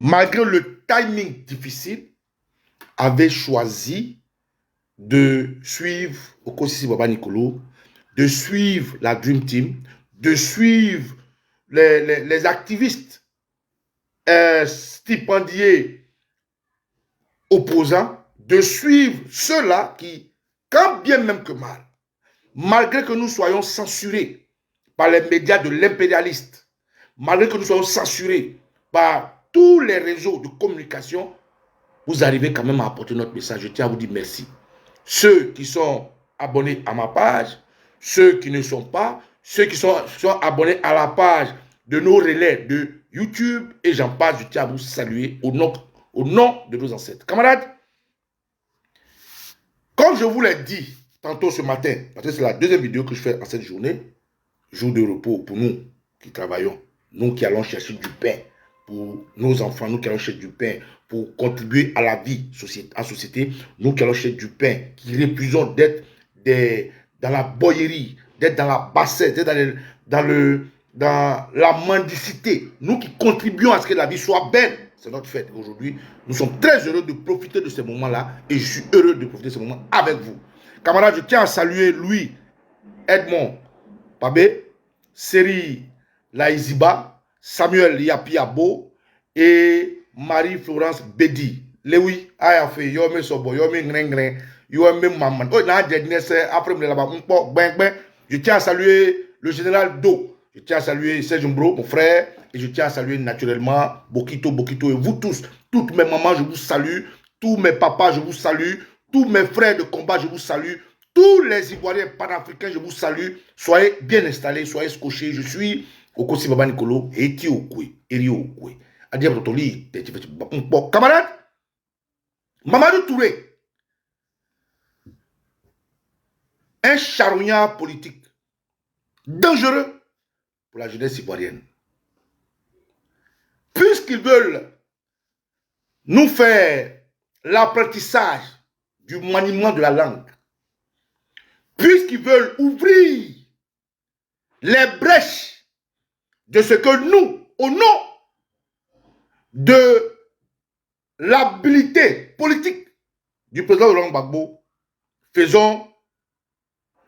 malgré le timing difficile, avait choisi de suivre Okosisi Baba Nicolo, de suivre la Dream Team, de suivre les activistes stipendiés opposants, de suivre ceux-là qui, quand bien même que mal, malgré que nous soyons censurés par les médias de l'impérialiste, malgré que nous soyons censurés par tous les réseaux de communication, vous arrivez quand même à apporter notre message. Je tiens à vous dire merci. Ceux qui sont abonnés à ma page, ceux qui ne sont pas, ceux qui sont abonnés à la page de nos relais de YouTube, et j'en passe, je tiens à vous saluer au nom de nos ancêtres. Camarades, comme je vous l'ai dit tantôt ce matin, parce que c'est la deuxième vidéo que je fais en cette journée, jour de repos pour nous qui travaillons, nous qui allons chercher du pain pour nos enfants, nous qui allons chercher du pain pour contribuer à la vie en société, nous qui allons chercher du pain, qui refusons d'être dans la boyerie, d'être dans la bassesse, d'être dans la mendicité, nous qui contribuons à ce que la vie soit belle. C'est notre fête aujourd'hui. Nous sommes très heureux de profiter de ces moments-là et je suis heureux de profiter de ces moments avec vous. Camarades, je tiens à saluer Louis Edmond Pabé, Seri Laïziba, Samuel Yapiabo et Marie-Florence Bedi. Lewi, Ayafe, Yome Sobo, Yome Ngrengren, Yome Maman. Oh, je tiens à saluer le général Do. Je tiens à saluer Serge Mbro, mon frère. Et je tiens à saluer naturellement Bokito et vous tous. Toutes mes mamans, je vous salue. Tous mes papas, je vous salue. Tous mes frères de combat, je vous salue. Tous les Ivoiriens panafricains, je vous salue. Soyez bien installés, soyez scotchés. Je suis Okosisi Baba Nicolo et Eti Okwe, Eri Okwe. Adia Brotoli, camarade, Mamadou Touré, un charognard politique dangereux pour la jeunesse ivoirienne. Puisqu'ils veulent nous faire l'apprentissage du maniement de la langue, puisqu'ils veulent ouvrir les brèches de ce que nous, au nom de l'habilité politique du président Laurent Gbagbo, faisons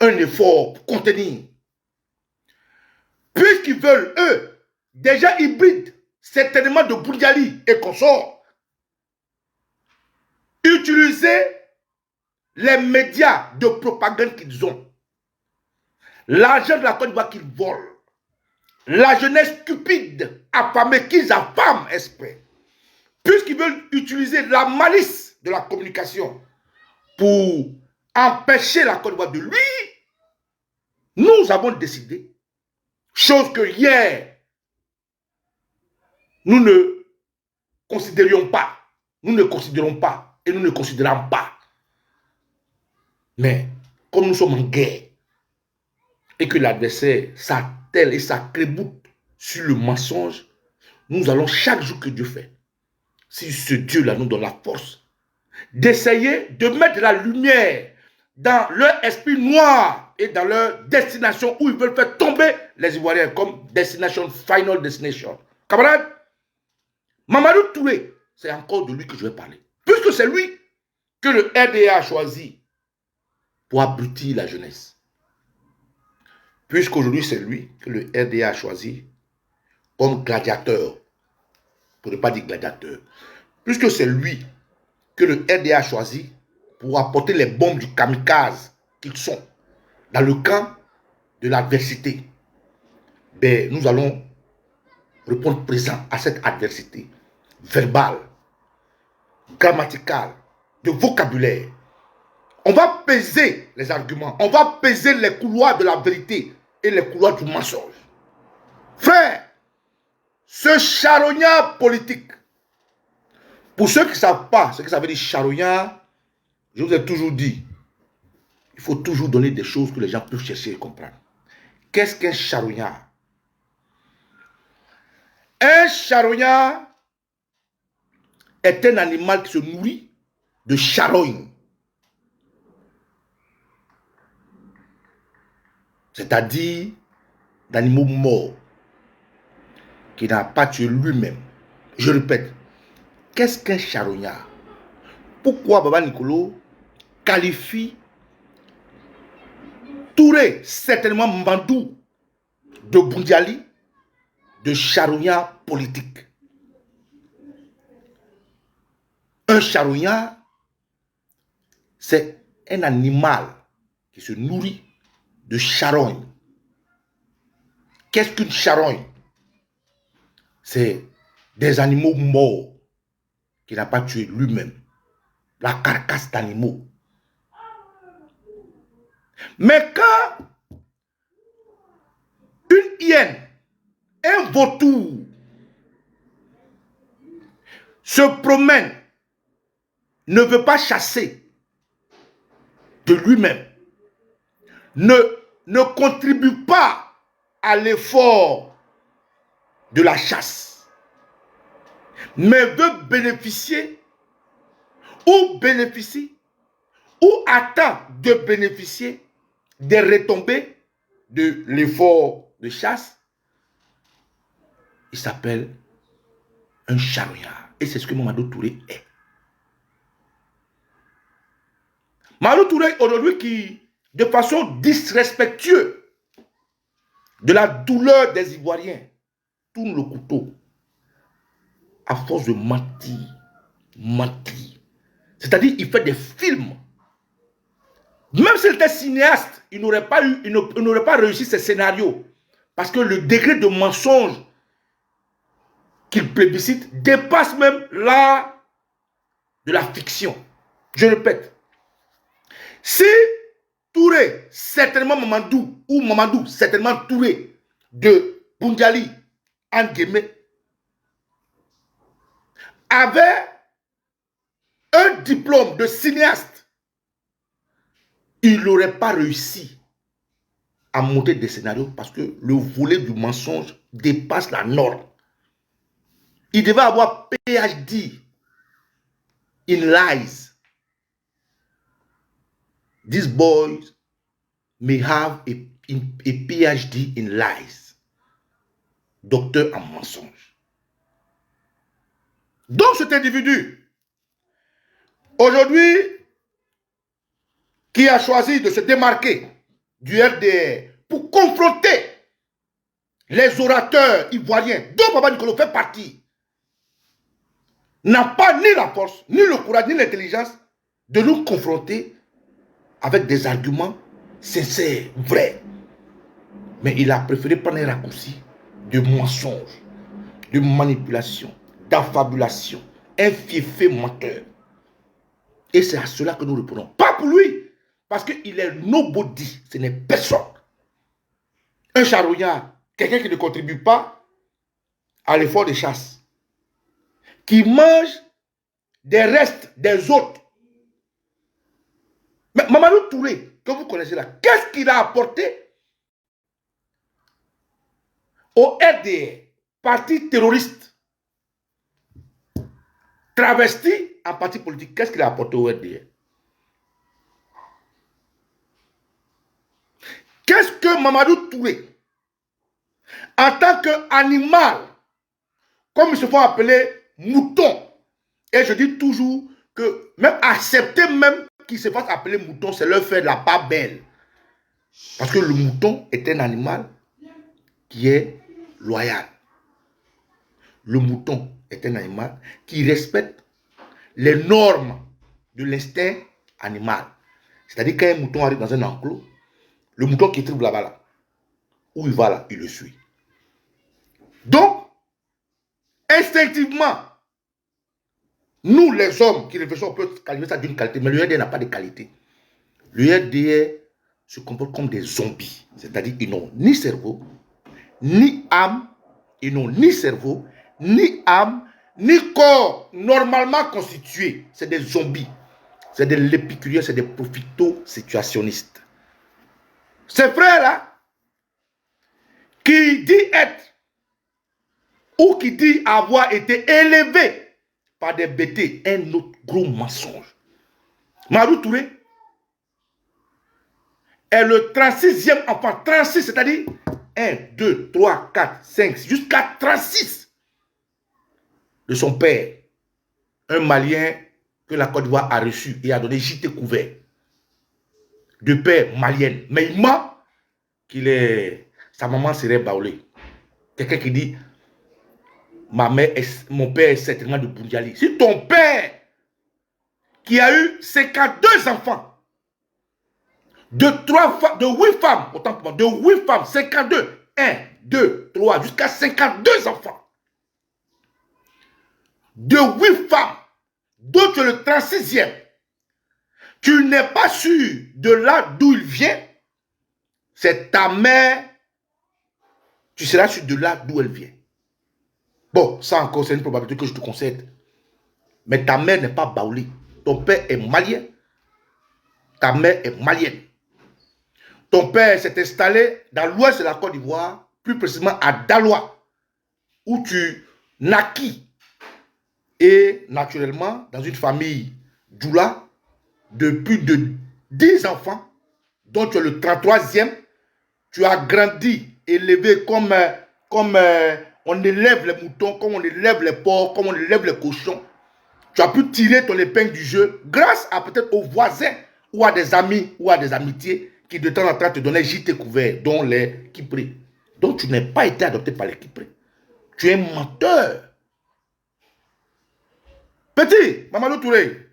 un effort pour contenir. Puisqu'ils veulent, eux, déjà hybrides, certainement de Bourdiali et consorts, utiliser les médias de propagande qu'ils ont, l'argent de la Côte d'Ivoire qu'ils volent, la jeunesse stupide, affamée, qu'ils affament esprit, puisqu'ils veulent utiliser la malice de la communication pour empêcher la Côte d'Ivoire de lui, nous avons décidé, chose que hier, nous ne considérions pas, nous ne considérons pas et nous ne considérons pas. Mais comme nous sommes en guerre et que l'adversaire s'attelle et s'accréboute sur le mensonge, nous allons chaque jour que Dieu fait, si ce Dieu-là nous donne la force, d'essayer de mettre de la lumière dans leur esprit noir et dans leur destination où ils veulent faire tomber les Ivoiriens comme destination, final destination. Camarades, Mamadou Touré, c'est encore de lui que je vais parler. Puisque c'est lui que le RDA a choisi pour abrutir la jeunesse. Puisqu'aujourd'hui c'est lui que le RDA a choisi comme gladiateur, pour ne pas dire gladiateur. Puisque c'est lui que le RDA a choisi pour apporter les bombes du kamikaze qu'ils sont dans le camp de l'adversité, ben, nous allons répondre présent à cette adversité verbale, grammaticale, de vocabulaire. On va peser les arguments, on va peser les couloirs de la vérité et les couloirs du mensonge. Frère, ce charognard politique, pour ceux qui ne savent pas ce que ça veut dire charognard, je vous ai toujours dit, il faut toujours donner des choses que les gens peuvent chercher et comprendre. Qu'est-ce qu'un charognard? Un charognard est un animal qui se nourrit de charogne. C'est-à-dire d'animaux morts, qui n'a pas tué lui-même. Je répète, Qu'est-ce qu'un charognard? Pourquoi Baba Nicolo qualifie Touré, certainement Mbandou, de Boundiali, de charognard politique? Un charognard, c'est un animal qui se nourrit de charogne. Qu'est-ce qu'une charogne? C'est des animaux morts qu'il n'a pas tué lui-même. La carcasse d'animaux. Mais quand une hyène, un vautour se promène, ne veut pas chasser de lui-même, ne contribue pas à l'effort de la chasse, mais veut bénéficier ou attend de bénéficier des retombées de l'effort de chasse, il s'appelle un charognard. Et c'est ce que Mamadou Touré est. Mamadou Touré aujourd'hui qui, de façon disrespectueuse de la douleur des Ivoiriens, tourne le couteau à force de mentir. C'est-à-dire, il fait des films. Même s'il était cinéaste, il n'aurait pas réussi ses scénarios. Parce que le degré de mensonge qu'il plébiscite dépasse même l'art de la fiction. Je répète, si Touré, certainement Mamadou, ou Mamadou, certainement Touré, de Boundiali, en guillemets, avait un diplôme de cinéaste, il n'aurait pas réussi à monter des scénarios parce que le volet du mensonge dépasse la norme. Il devait avoir PhD in lies. These boys may have a PhD in lies. Docteur en mensonge. Donc cet individu, aujourd'hui, qui a choisi de se démarquer du RDR pour confronter les orateurs ivoiriens, dont Baba Nicolo fait partie, n'a pas ni la force, ni le courage, ni l'intelligence de nous confronter avec des arguments sincères, vrais. Mais il a préféré prendre un raccourci de mensonge, de manipulation, d'affabulation, un fiefé menteur. Et c'est à cela que nous répondons. Pas pour lui, parce qu'il est nobody, ce n'est personne. Un charognard, quelqu'un qui ne contribue pas à l'effort de chasse, qui mange des restes des autres. Mais Mamadou Touré, que vous connaissez là, qu'est-ce qu'il a apporté au RDR, parti terroriste, travesti en parti politique? Qu'est-ce qu'il a apporté au RDR? Qu'est-ce que Mamadou Touré, en tant qu'animal, comme ils se font appeler mouton, et je dis toujours que même accepter même qu'ils se fassent appeler mouton, c'est leur faire la part belle. Parce que le mouton est un animal qui est loyal. Le mouton est un animal qui respecte les normes de l'instinct animal. C'est-à-dire qu'un mouton arrive dans un enclos, le mouton qui tripe là-bas, là, où il va là, il le suit. Donc, instinctivement, nous les hommes qui réfléchissons, on peut qualifier ça d'une qualité, mais le RDR n'a pas de qualité. Le RDR se comporte comme des zombies. C'est-à-dire qu'ils n'ont ni cerveau, ni âme, ils n'ont ni cerveau, ni âme, ni corps normalement constitué. C'est des zombies. C'est des l'épicurien, c'est des profito-situationnistes. Ces frères-là, qui dit être, ou qui dit avoir été élevé par des bêtés, un autre gros mensonge. Mamadou Touré est le 36e enfant, 36, c'est-à-dire 1, 2, 3, 4, 5, jusqu'à 36 de son père. un Malien que la Côte d'Ivoire a reçu et a donné JT couvert, de père malienne. Mais il ment qu'il est... Sa maman serait baoulée. Quelqu'un qui dit, mon père est certainement de Boundiali. Si ton père, qui a eu 52 enfants, de 8 femmes, autant pour moi, de 8 femmes, 52, 1, 2, 3, jusqu'à 52 enfants, de 8 femmes, dont tu es le 36e, tu n'es pas sûr de là d'où il vient, c'est ta mère, tu seras sûr de là d'où elle vient. Bon, ça encore, c'est une probabilité que je te concède. Mais ta mère n'est pas baoulée. Ton père est malien. Ta mère est malienne. Ton père s'est installé dans l'ouest de la Côte d'Ivoire, plus précisément à Daloa, où tu naquis. Et naturellement, dans une famille Djoula, de plus de 10 enfants, dont tu es le 33e, tu as grandi, élevé comme on élève les moutons, comme on élève les porcs, comme on élève les cochons. Tu as pu tirer ton épingle du jeu grâce à peut-être aux voisins ou à des amis ou à des amitiés qui de temps en temps te donnaient JT couvert, dont les Kiprés. Donc tu n'as pas été adopté par les Kiprés. Tu es menteur. Petit, Mamadou Touré,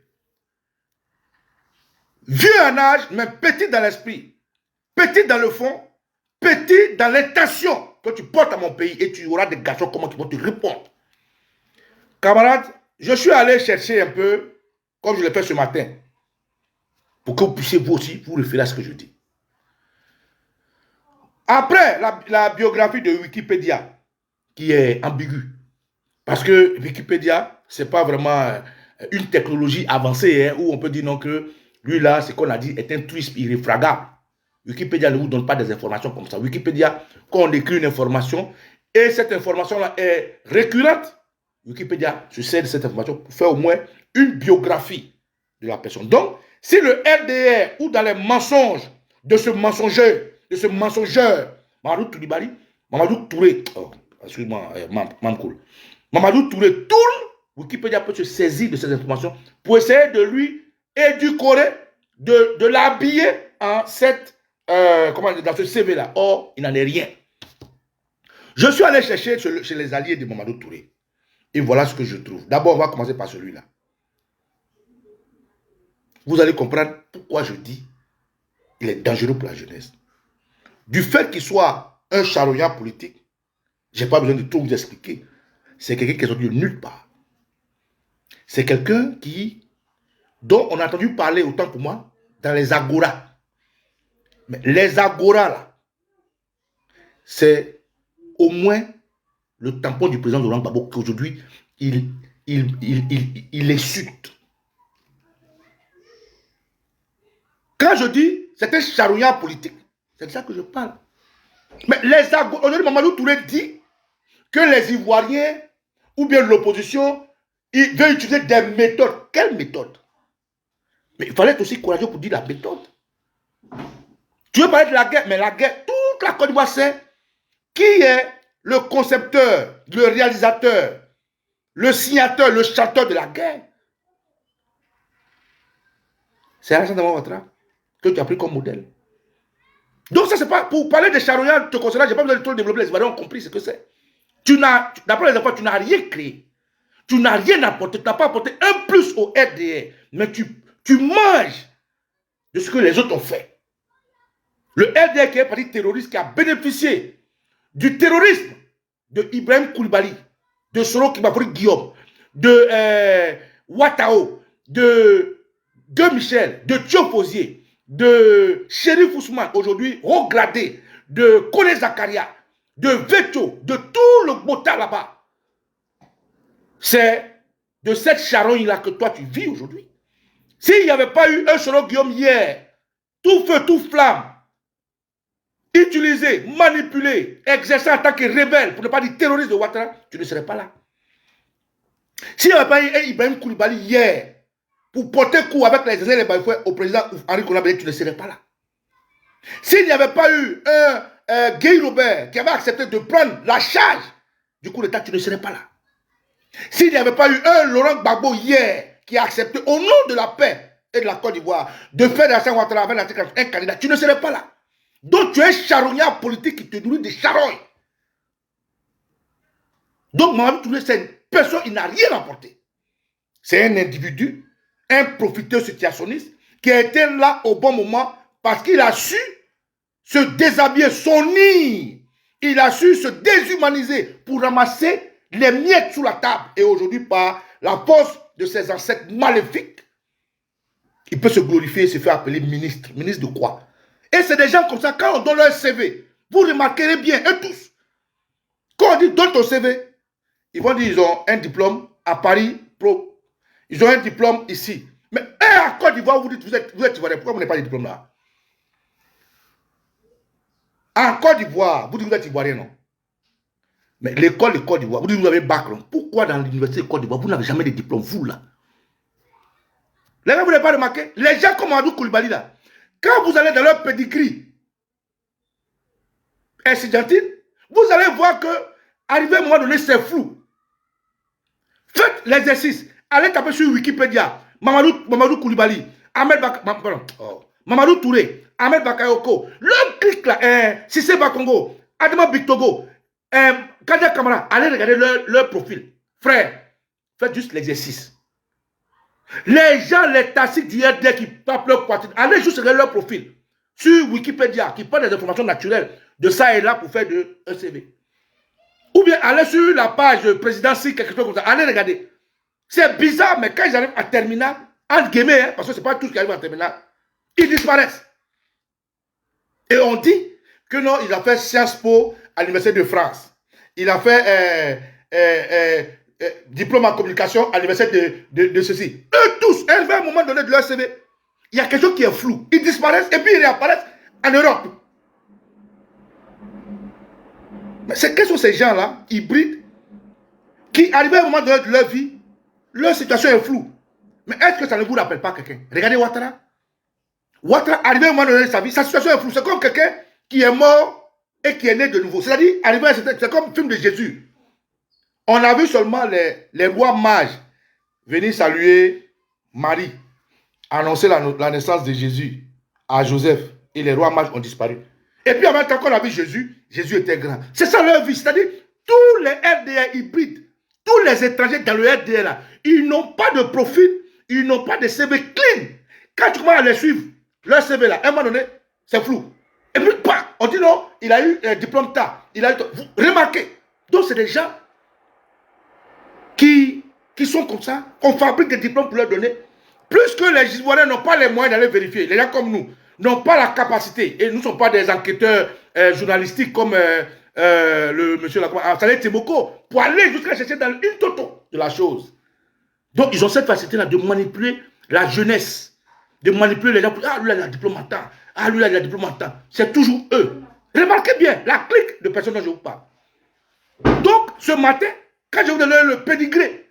vieux en âge, mais petit dans l'esprit, petit dans le fond, petit dans l'intention que tu portes à mon pays et tu auras des garçons comment qui vont te répondre. Camarades, je suis allé chercher un peu, comme je l'ai fait ce matin, pour que vous puissiez vous aussi vous référer à ce que je dis. Après la biographie de Wikipédia, qui est ambiguë, parce que Wikipédia, ce n'est pas vraiment une technologie avancée, hein, où on peut dire non que lui là, ce qu'on a dit est un twist irréfragable. Wikipédia ne vous donne pas des informations comme ça. Wikipédia, quand on écrit une information, et cette information-là est récurrente, Wikipédia se sert de cette information pour faire au moins une biographie de la personne. Donc, si le RDR ou dans les mensonges de ce mensongeur, Mamadou Toulibaly, Mamadou Touré, oh, excuse-moi, Mamkoul, Mamadou Touré tourne, Wikipédia peut se saisir de ces informations pour essayer de lui édulcorer, de l'habiller en cette, dans ce CV-là. Or, il n'en est rien. Je suis allé chercher chez les alliés de Mamadou Touré. Et voilà ce que je trouve. D'abord, on va commencer par celui-là. Vous allez comprendre pourquoi je dis qu'il est dangereux pour la jeunesse. Du fait qu'il soit un charognard politique, je n'ai pas besoin de tout vous expliquer. C'est quelqu'un qui est sorti de nulle part. C'est quelqu'un dont on a entendu parler, autant pour moi, dans les agoras. Mais les agoras, là, c'est au moins le tampon du président Laurent Gbagbo qu'aujourd'hui, il insulte. Quand je dis c'est un charognard politique, c'est de ça que je parle. Mais les agoras, aujourd'hui, Mamadou Touré dit que les Ivoiriens ou bien l'opposition, ils veulent utiliser des méthodes. Quelles méthodes? Mais il fallait être aussi courageux pour dire la méthode. Tu veux parler de la guerre, mais la guerre, toute la Côte d'Ivoire sait qui est le concepteur, le réalisateur, le signateur, le chanteur de la guerre. C'est Alassane Ouattara que tu as pris comme modèle. Donc ça, c'est pas, pour parler des charognards, te concernant, je n'ai pas besoin de trop développer, les Ivoiriens ont compris ce que c'est. D'après les enfants, tu n'as rien créé. Tu n'as rien apporté, tu n'as pas apporté un plus au RDR, mais tu manges de ce que les autres ont fait. Le RDR qui est un parti terroriste qui a bénéficié du terrorisme de Ibrahim Koulibaly, de Soro Kibafori Guillaume, de Ouattao, de Michel, de Thioposier, de Chérif Ousmane, aujourd'hui regradé, de Kone Zakaria, de Veto, de tout le Bota là-bas. C'est de cette charogne-là que toi tu vis aujourd'hui. S'il n'y avait pas eu un Soro Guillaume hier, tout feu, tout flamme, utilisé, manipulé, exercé en tant que rebelle, pour ne pas dire terroriste de Ouattara, tu ne serais pas là. S'il n'y avait pas eu un Ibrahim Koulibaly hier, pour porter coup avec les anciens Baïfoué au président Henri Konan, tu ne serais pas là. S'il n'y avait pas eu un Guy Robert qui avait accepté de prendre la charge du coup d'État, tu ne serais pas là. S'il n'y avait pas eu un Laurent Gbagbo hier qui a accepté au nom de la paix et de la Côte d'Ivoire de faire de Alassane Ouattara avec l'article un candidat, tu ne serais pas là. Donc tu es un charognard politique qui te nourrit des charognes. Donc Mamadou Touré, c'est une personne, il n'a rien apporté. C'est un individu, un profiteur situationniste qui a été là au bon moment parce qu'il a su se déshabiller, s'unir. Il a su se déshumaniser pour ramasser les miettes sous la table. Et aujourd'hui, par la force de ses ancêtres maléfiques, il peut se glorifier et se faire appeler ministre. Ministre de quoi? Et c'est des gens comme ça, quand on donne leur CV, vous remarquerez bien, eux tous, quand on dit donne ton CV, ils vont dire ils ont un diplôme à Paris Pro. Ils ont un diplôme ici. Mais à Côte d'Ivoire, vous dites vous êtes Ivoirien. Pourquoi vous n'avez pas de diplôme là? En Côte d'Ivoire, vous dites que vous êtes Ivoirien, non? Mais l'école de Côte d'Ivoire, vous dites que vous avez bac, non? Pourquoi dans l'université de Côte d'Ivoire, vous n'avez jamais de diplôme, vous là? Les gens, vous n'avez pas remarqué? Les gens comme Amadou Koulibaly là, quand vous allez dans leur pedigree estudiantine, vous allez voir que, arrivé à un moment donné, c'est flou. Faites l'exercice. Allez taper sur Wikipédia. Mamadou Koulibaly, Mamadou Touré, Ahmed Bakayoko. Le clic là, Sissé Bakongo, Adama Bictogo, Kadia Kamara. Allez regarder leur profil. Frère, faites juste l'exercice. Les gens, les tacites du RD qui tapent leur poitrine, allez juste regarder leur profil. Sur Wikipédia, qui prennent des informations naturelles de ça et là pour faire un CV. Ou bien allez sur la page présidentielle, quelque chose comme ça. Allez regarder. C'est bizarre, mais quand ils arrivent à terminal, entre guillemets, parce que ce n'est pas tous qui arrivent à terminal, ils disparaissent. Et on dit que non, il a fait Sciences Po à l'Université de France. Il a fait diplôme en communication à l'Université de ceci. Eux tous, à un moment donné de leur CV, il y a quelque chose qui est flou. Ils disparaissent et puis ils réapparaissent en Europe. Mais c'est quels sont ces gens-là, hybrides, qui arrivent à un moment donné de leur vie, leur situation est floue. Mais est-ce que ça ne vous rappelle pas quelqu'un? Regardez Ouattara. Ouattara, arrivé à un moment donné de sa vie, sa situation est floue. C'est comme quelqu'un qui est mort et qui est né de nouveau. C'est-à-dire, c'est comme le film de Jésus. On a vu seulement les rois mages venir saluer Marie, annoncer la naissance de Jésus à Joseph. Et les rois mages ont disparu. Et puis en même temps qu'on a vu Jésus, Jésus était grand. C'est ça leur vie. C'est-à-dire, tous les RDA hybrides, tous les étrangers dans le RDA là, ils n'ont pas de profil, ils n'ont pas de CV clean. Quand tu commences à les suivre, leur CV là, à un moment donné, c'est flou. Et puis, pas, on dit non, il a eu un diplôme tard. Il a eu, vous remarquez. Donc, c'est des gens qui sont comme ça, on fabrique des diplômes pour leur donner. Plus que les Ivoiriens n'ont pas les moyens d'aller vérifier, les gens comme nous n'ont pas la capacité, et nous ne sommes pas des enquêteurs journalistiques comme le monsieur Saleh Teboko, pour aller jusqu'à chercher dans une toto de la chose. Donc, ils ont cette facilité-là de manipuler la jeunesse, de manipuler les gens. Ah, lui, il a le diplôme en temps. Ah, lui, il a le diplôme en temps. C'est toujours eux. Remarquez bien la clique de personnes dont je vous parle. Donc, ce matin, quand je vous donne le pédigré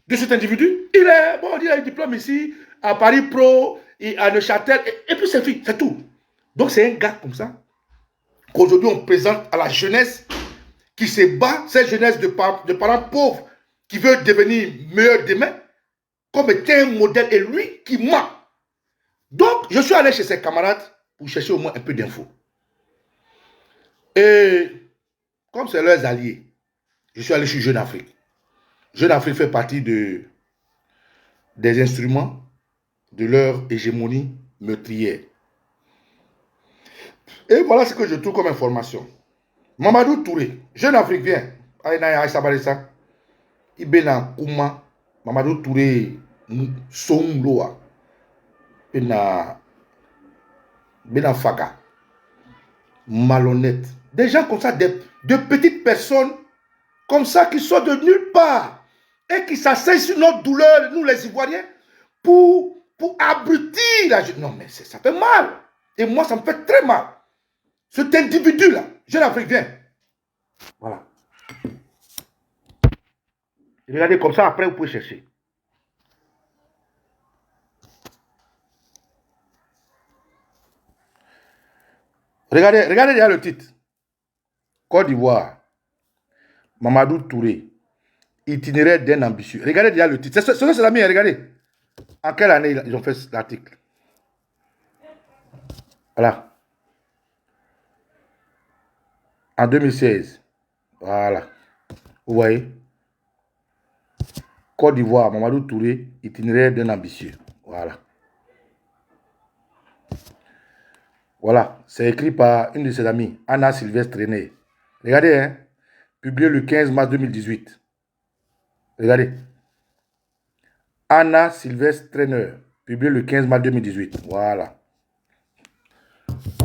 de cet individu, il a un diplôme ici, à Paris Pro, et à Neuchâtel, et puis c'est fini, c'est tout. Donc, c'est un gars comme ça, qu'aujourd'hui on présente à la jeunesse qui se bat, cette jeunesse de parents pauvres, qui veut devenir meilleur demain, comme étant un modèle, et lui qui ment. Donc, je suis allé chez ses camarades pour chercher au moins un peu d'infos. Et comme c'est leurs alliés, je suis allé sur Jeune Afrique. Jeune Afrique fait partie des instruments de leur hégémonie meurtrière. Et voilà ce que je trouve comme information. Mamadou Touré, Jeune Afrique vient. Ibena Kouma, Mamadou Touré, Soumloa, Bena Faka, malhonnête. Des gens comme ça, de petites personnes comme ça qui sortent de nulle part et qui s'asseyent sur notre douleur, nous les Ivoiriens, pour abrutir la jeunesse. Non, mais ça fait mal. Et moi, ça me fait très mal. Cet individu-là, Jeune Afrique, viens. Voilà. Regardez comme ça, après, vous pouvez chercher. Regardez déjà le titre. Côte d'Ivoire. Mamadou Touré. Itinéraire d'un ambitieux. Regardez déjà le titre. C'est ses amis, regardez. En quelle année ils ont fait l'article? Voilà. En 2016. Voilà. Vous voyez? Côte d'Ivoire, Mamadou Touré, itinéraire d'un ambitieux. Voilà. Voilà. C'est écrit par une de ses amies, Anna Sylvestre René. Regardez, hein. Publié le 15 mars 2018. Regardez. Anna Sylvestre Trainer, publié le 15 mars 2018. Voilà.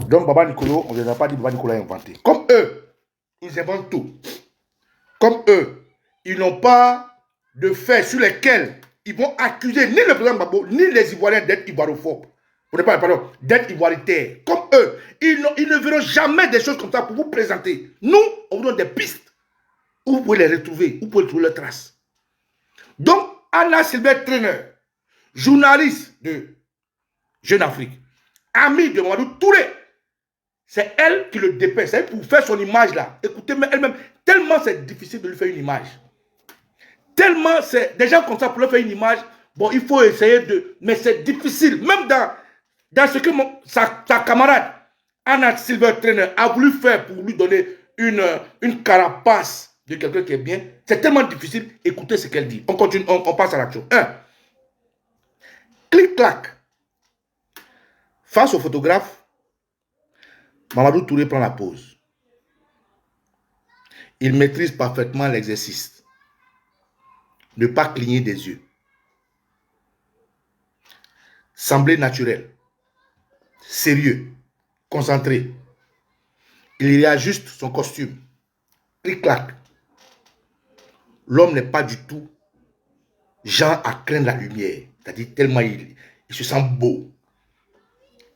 Donc, Baba Nicolo, on ne les a pas dit Baba Nicolo a inventé. Comme eux, ils inventent tout. Comme eux, ils n'ont pas de faits sur lesquels ils vont accuser ni le président Gbagbo, ni les Ivoiriens d'être ivoirophobes. Pardon, d'être ivoiritaires. Comme eux, ils ne verront jamais des choses comme ça pour vous présenter. Nous, on vous donne des pistes où vous pouvez les retrouver, où vous pouvez trouver leurs traces. Donc, Anna Sylvestre Trainer, journaliste de Jeune Afrique, amie de Mamadou Touré, c'est elle qui le dépeint. C'est elle pour faire son image là. Écoutez, mais elle-même, tellement c'est difficile de lui faire une image. Tellement c'est des gens comme ça pour lui faire une image. Bon, il faut essayer de. Mais c'est difficile. Même dans ce que sa camarade Anna Sylvestre Trainer a voulu faire pour lui donner une carapace de quelqu'un qui est bien, c'est tellement difficile. Écoutez ce qu'elle dit. On continue, on passe à l'action. 1. Clic-clac. Face au photographe, Mamadou Touré prend la pose. Il maîtrise parfaitement l'exercice. Ne pas cligner des yeux. Sembler naturel. Sérieux. Concentré. Il réajuste son costume. Clic-clac. L'homme n'est pas du tout genre à craindre la lumière. C'est-à-dire tellement il se sent beau.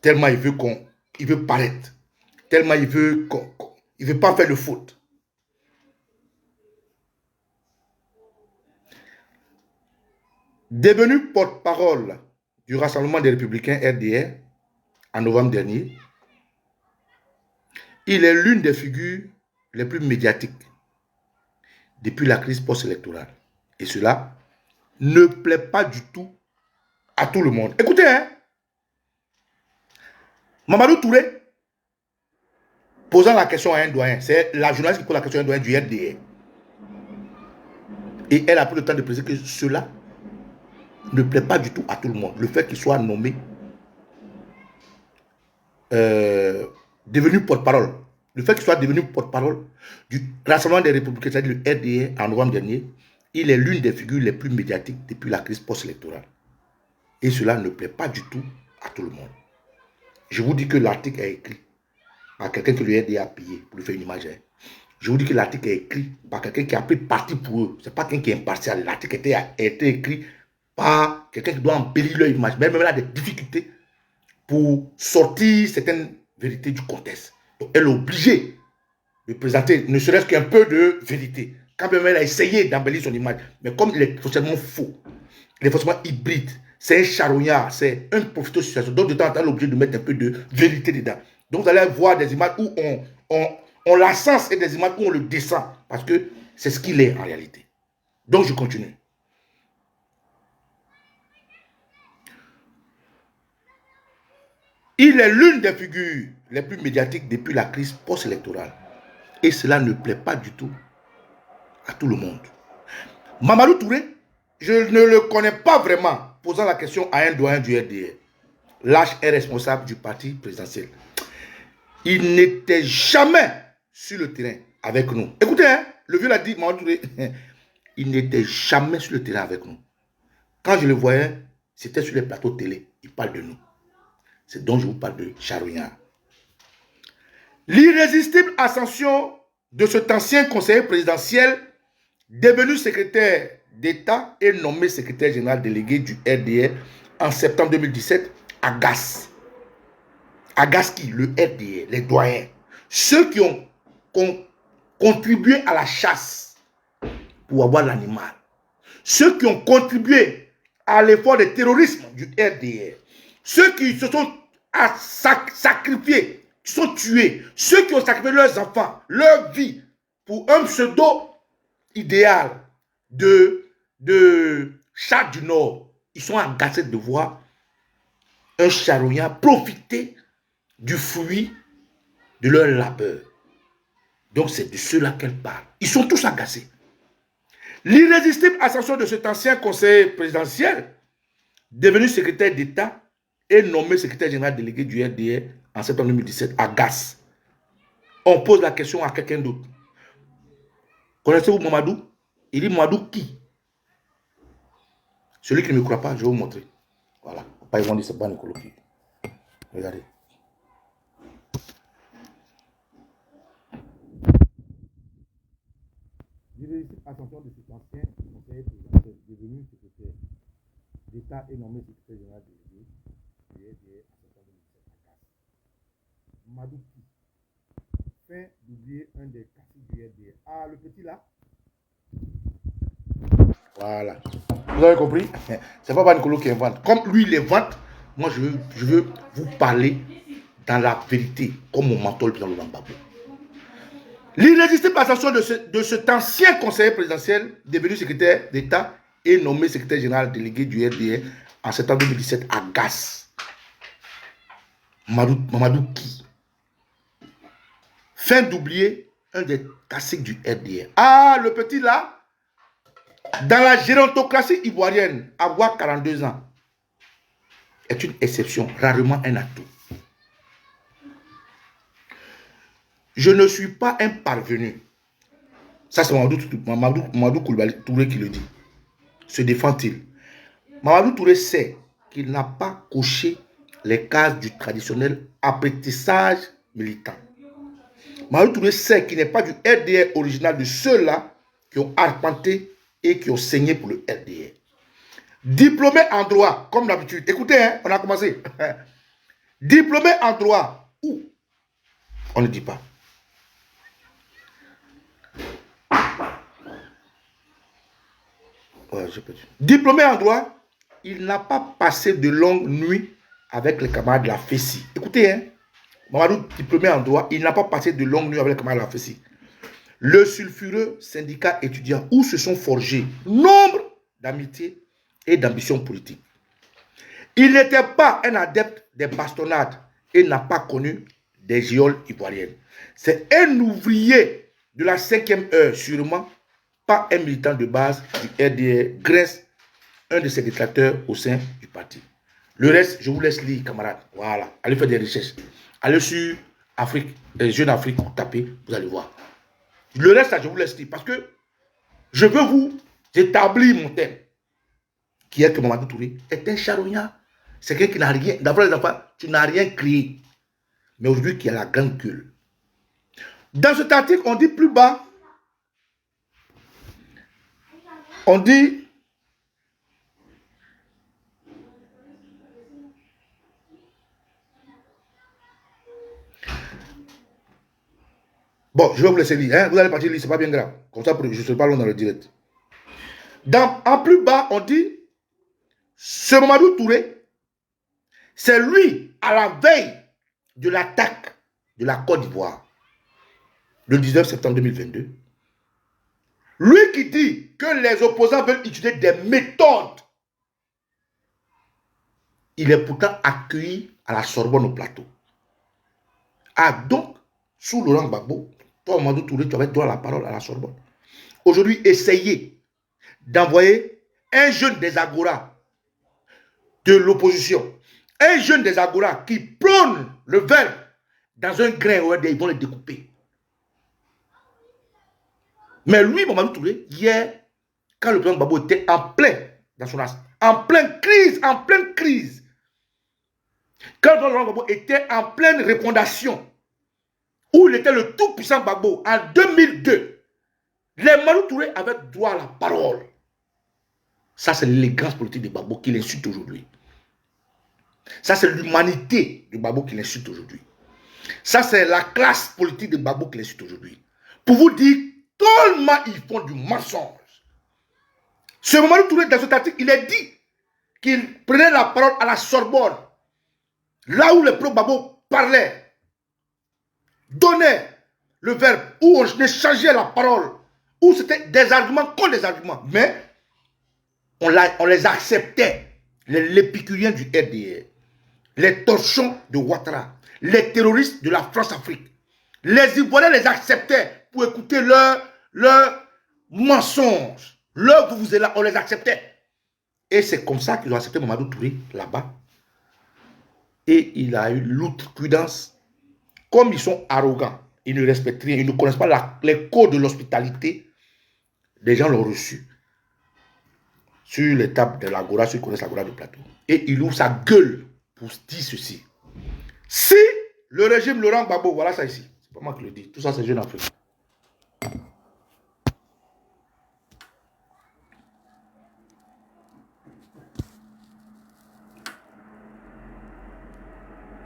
Tellement il veut paraître. Tellement il veut pas faire de faute. Devenu porte-parole du Rassemblement des Républicains RDR en novembre dernier, il est l'une des figures les plus médiatiques depuis la crise post-électorale. Et cela ne plaît pas du tout à tout le monde. Écoutez, hein, Mamadou Touré, posant la question à un doyen, c'est la journaliste qui pose la question à un doyen du RDR. Et elle a pris le temps de préciser que cela ne plaît pas du tout à tout le monde. Le fait qu'il soit nommé devenu porte-parole. Le fait qu'il soit devenu porte-parole du Rassemblement des Républicains, c'est-à-dire le RDR, en novembre dernier, il est l'une des figures les plus médiatiques depuis la crise post-électorale. Et cela ne plaît pas du tout à tout le monde. Je vous dis que l'article est écrit par quelqu'un que le RDR a payé pour lui faire une image. Je vous dis que l'article est écrit par quelqu'un qui a pris parti pour eux. Ce n'est pas quelqu'un qui est impartial. L'article a été écrit par quelqu'un qui doit embellir leur image. Même elle a des difficultés pour sortir certaines vérités du contexte. Donc elle est obligée de présenter ne serait-ce qu'un peu de vérité. Quand même elle a essayé d'embellir son image. Mais comme il est forcément faux, il est forcément hybride, c'est un charognard, c'est un profiteur de situation. Donc de temps en temps, elle est obligée de mettre un peu de vérité dedans. Donc vous allez voir des images où on l'ascense et des images où on le descend. Parce que c'est ce qu'il est en réalité. Donc je continue. Il est l'une des figures les plus médiatiques depuis la crise post-électorale. Et cela ne plaît pas du tout à tout le monde. Mamadou Touré, je ne le connais pas vraiment, posant la question à un doyen du RDR. L'âge est responsable du parti présidentiel. Il n'était jamais sur le terrain avec nous. Écoutez, hein, le vieux l'a dit, Mamadou Touré, il n'était jamais sur le terrain avec nous. Quand je le voyais, c'était sur les plateaux télé. Il parle de nous. C'est donc je vous parle de charognard. L'irrésistible ascension de cet ancien conseiller présidentiel, devenu secrétaire d'État et nommé secrétaire général délégué du RDR en septembre 2017, agace. Agace qui? Le RDR, les doyens. Ceux qui ont contribué à la chasse pour avoir l'animal. Ceux qui ont contribué à l'effort de terrorisme du RDR. Ceux qui se sont sacrifiés, qui sont tués, ceux qui ont sacrifié leurs enfants, leur vie, pour un pseudo-idéal, de Chad du Nord. Ils sont agacés de voir un charognard profiter du fruit de leur labeur. Donc c'est de ceux-là qu'elle parle. Ils sont tous agacés. L'irrésistible ascension de cet ancien conseiller présidentiel, devenu secrétaire d'État et nommé secrétaire général délégué du RDR en septembre 2017, agace. On pose la question à quelqu'un d'autre. Connaissez-vous Mamadou? Il dit Mamadou qui? Celui qui ne me croit pas, je vais vous montrer. Voilà. Pas ils vont dire c'est pas Nicolas qui. Regardez. L'irrésistible ascension de cet ancien conseiller présidentiel, devenu secrétaire d'État et nommé secrétaire général délégué du RDR en septembre 2017. Mamadou qui? Fait d'oublier un des classiques du RDR. Ah, le petit là? Voilà. Vous avez compris? C'est pas Nicolas qui invente. Comme lui, il invente, moi, je veux vous parler dans la vérité, comme mon mentor le président Laurent Gbagbo. L'irrésistible ascension de cet ancien conseiller présidentiel, devenu secrétaire d'État et nommé secrétaire général délégué du RDR en septembre 2017, agace. Mamadou qui? Fin d'oublier un des classiques du RDR. Ah, le petit là, dans la gérontocratie ivoirienne, avoir 42 ans est une exception, rarement un atout. Je ne suis pas un parvenu. Ça, c'est Mamadou Touré qui le dit. Se défend-il? Mamadou Touré sait qu'il n'a pas coché les cases du traditionnel apprentissage militant. Mamadou Touré sait qu'il n'est pas du RDR original de ceux-là qui ont arpenté et qui ont saigné pour le RDR. Diplômé en droit, comme d'habitude. Écoutez, hein, on a commencé. Diplômé en droit, où? On ne dit pas. Ouais, je peux dire. Diplômé en droit, il n'a pas passé de longues nuits avec les camarades de la FESI. Écoutez, hein, Mamadou, diplômé en droit, il n'a pas passé de longues nuits avec les camarades de la FESI. Le sulfureux syndicat étudiant où se sont forgés nombre d'amitiés et d'ambitions politiques. Il n'était pas un adepte des bastonnades et n'a pas connu des géoles ivoiriennes. C'est un ouvrier de la 5e heure, sûrement, pas un militant de base du RDR, Grèce, un de ses détracteurs au sein du parti. Le reste, je vous laisse lire, camarades. Voilà, allez faire des recherches. Allez sur Afrique, Jeune Afrique, tapez, vous allez voir. Le reste, là, je vous laisse lire parce que je veux vous établir mon thème, qui est que Mamadou Touré est un charognard. C'est quelqu'un qui n'a rien, d'après les enfants, tu n'as rien créé. Mais aujourd'hui, qui a la grande gueule. Dans cet article, on dit plus bas, on dit bon, je vais vous laisser lire, hein? Vous allez partir lire, c'est pas bien grave. Comme ça, je ne serai pas long dans le direct. En plus bas, on dit ce Mamadou Touré, c'est lui, à la veille de l'attaque de la Côte d'Ivoire, le 19 septembre 2022, lui qui dit que les opposants veulent utiliser des méthodes. Il est pourtant accueilli à la Sorbonne au plateau. Ah donc, sous Laurent Gbagbo, toi, Mamadou Touré, tu avais droit à la parole à la Sorbonne. Aujourd'hui, essayez d'envoyer un jeune des Agora de l'opposition, un jeune des Agora qui prône le verbe dans un grain, ils vont le découper. Mais lui, Mamadou Touré, hier, quand le président Gbagbo était en pleine crise, quand le président Gbagbo était en pleine répondation, où il était le tout-puissant Gbagbo en 2002, les Mamadou Touré avaient droit à la parole. Ça, c'est l'élégance politique de Gbagbo qui l'insulte aujourd'hui. Ça, c'est l'humanité de Gbagbo qui l'insulte aujourd'hui. Ça, c'est la classe politique de Gbagbo qui l'insulte aujourd'hui. Pour vous dire, tellement ils font du mensonge. Ce Mamadou Touré, dans cet article, il est dit qu'il prenait la parole à la Sorbonne, là où les pro-Gbagbo parlaient, donnaient le verbe, où on échangeait la parole où c'était des arguments contre des arguments, mais on les acceptait. L'épicurien du RDR, les torchons de Ouattara, les terroristes de la France-Afrique. Les Ivoiriens les acceptaient pour écouter leurs mensonges. Leur vous êtes là, on les acceptait. Et c'est comme ça qu'ils ont accepté Mamadou Touré là-bas. Et il a eu l'outrecuidance. Comme ils sont arrogants, ils ne respectent rien, ils ne connaissent pas les codes de l'hospitalité, les gens l'ont reçu. Sur les tables de l'Agora, ceux qui connaissent l'Agora de Plateau. Et il ouvre sa gueule pour dire ceci. Si le régime Laurent Gbagbo, voilà ça ici, c'est pas moi qui le dis, tout ça c'est Jeune Afrique.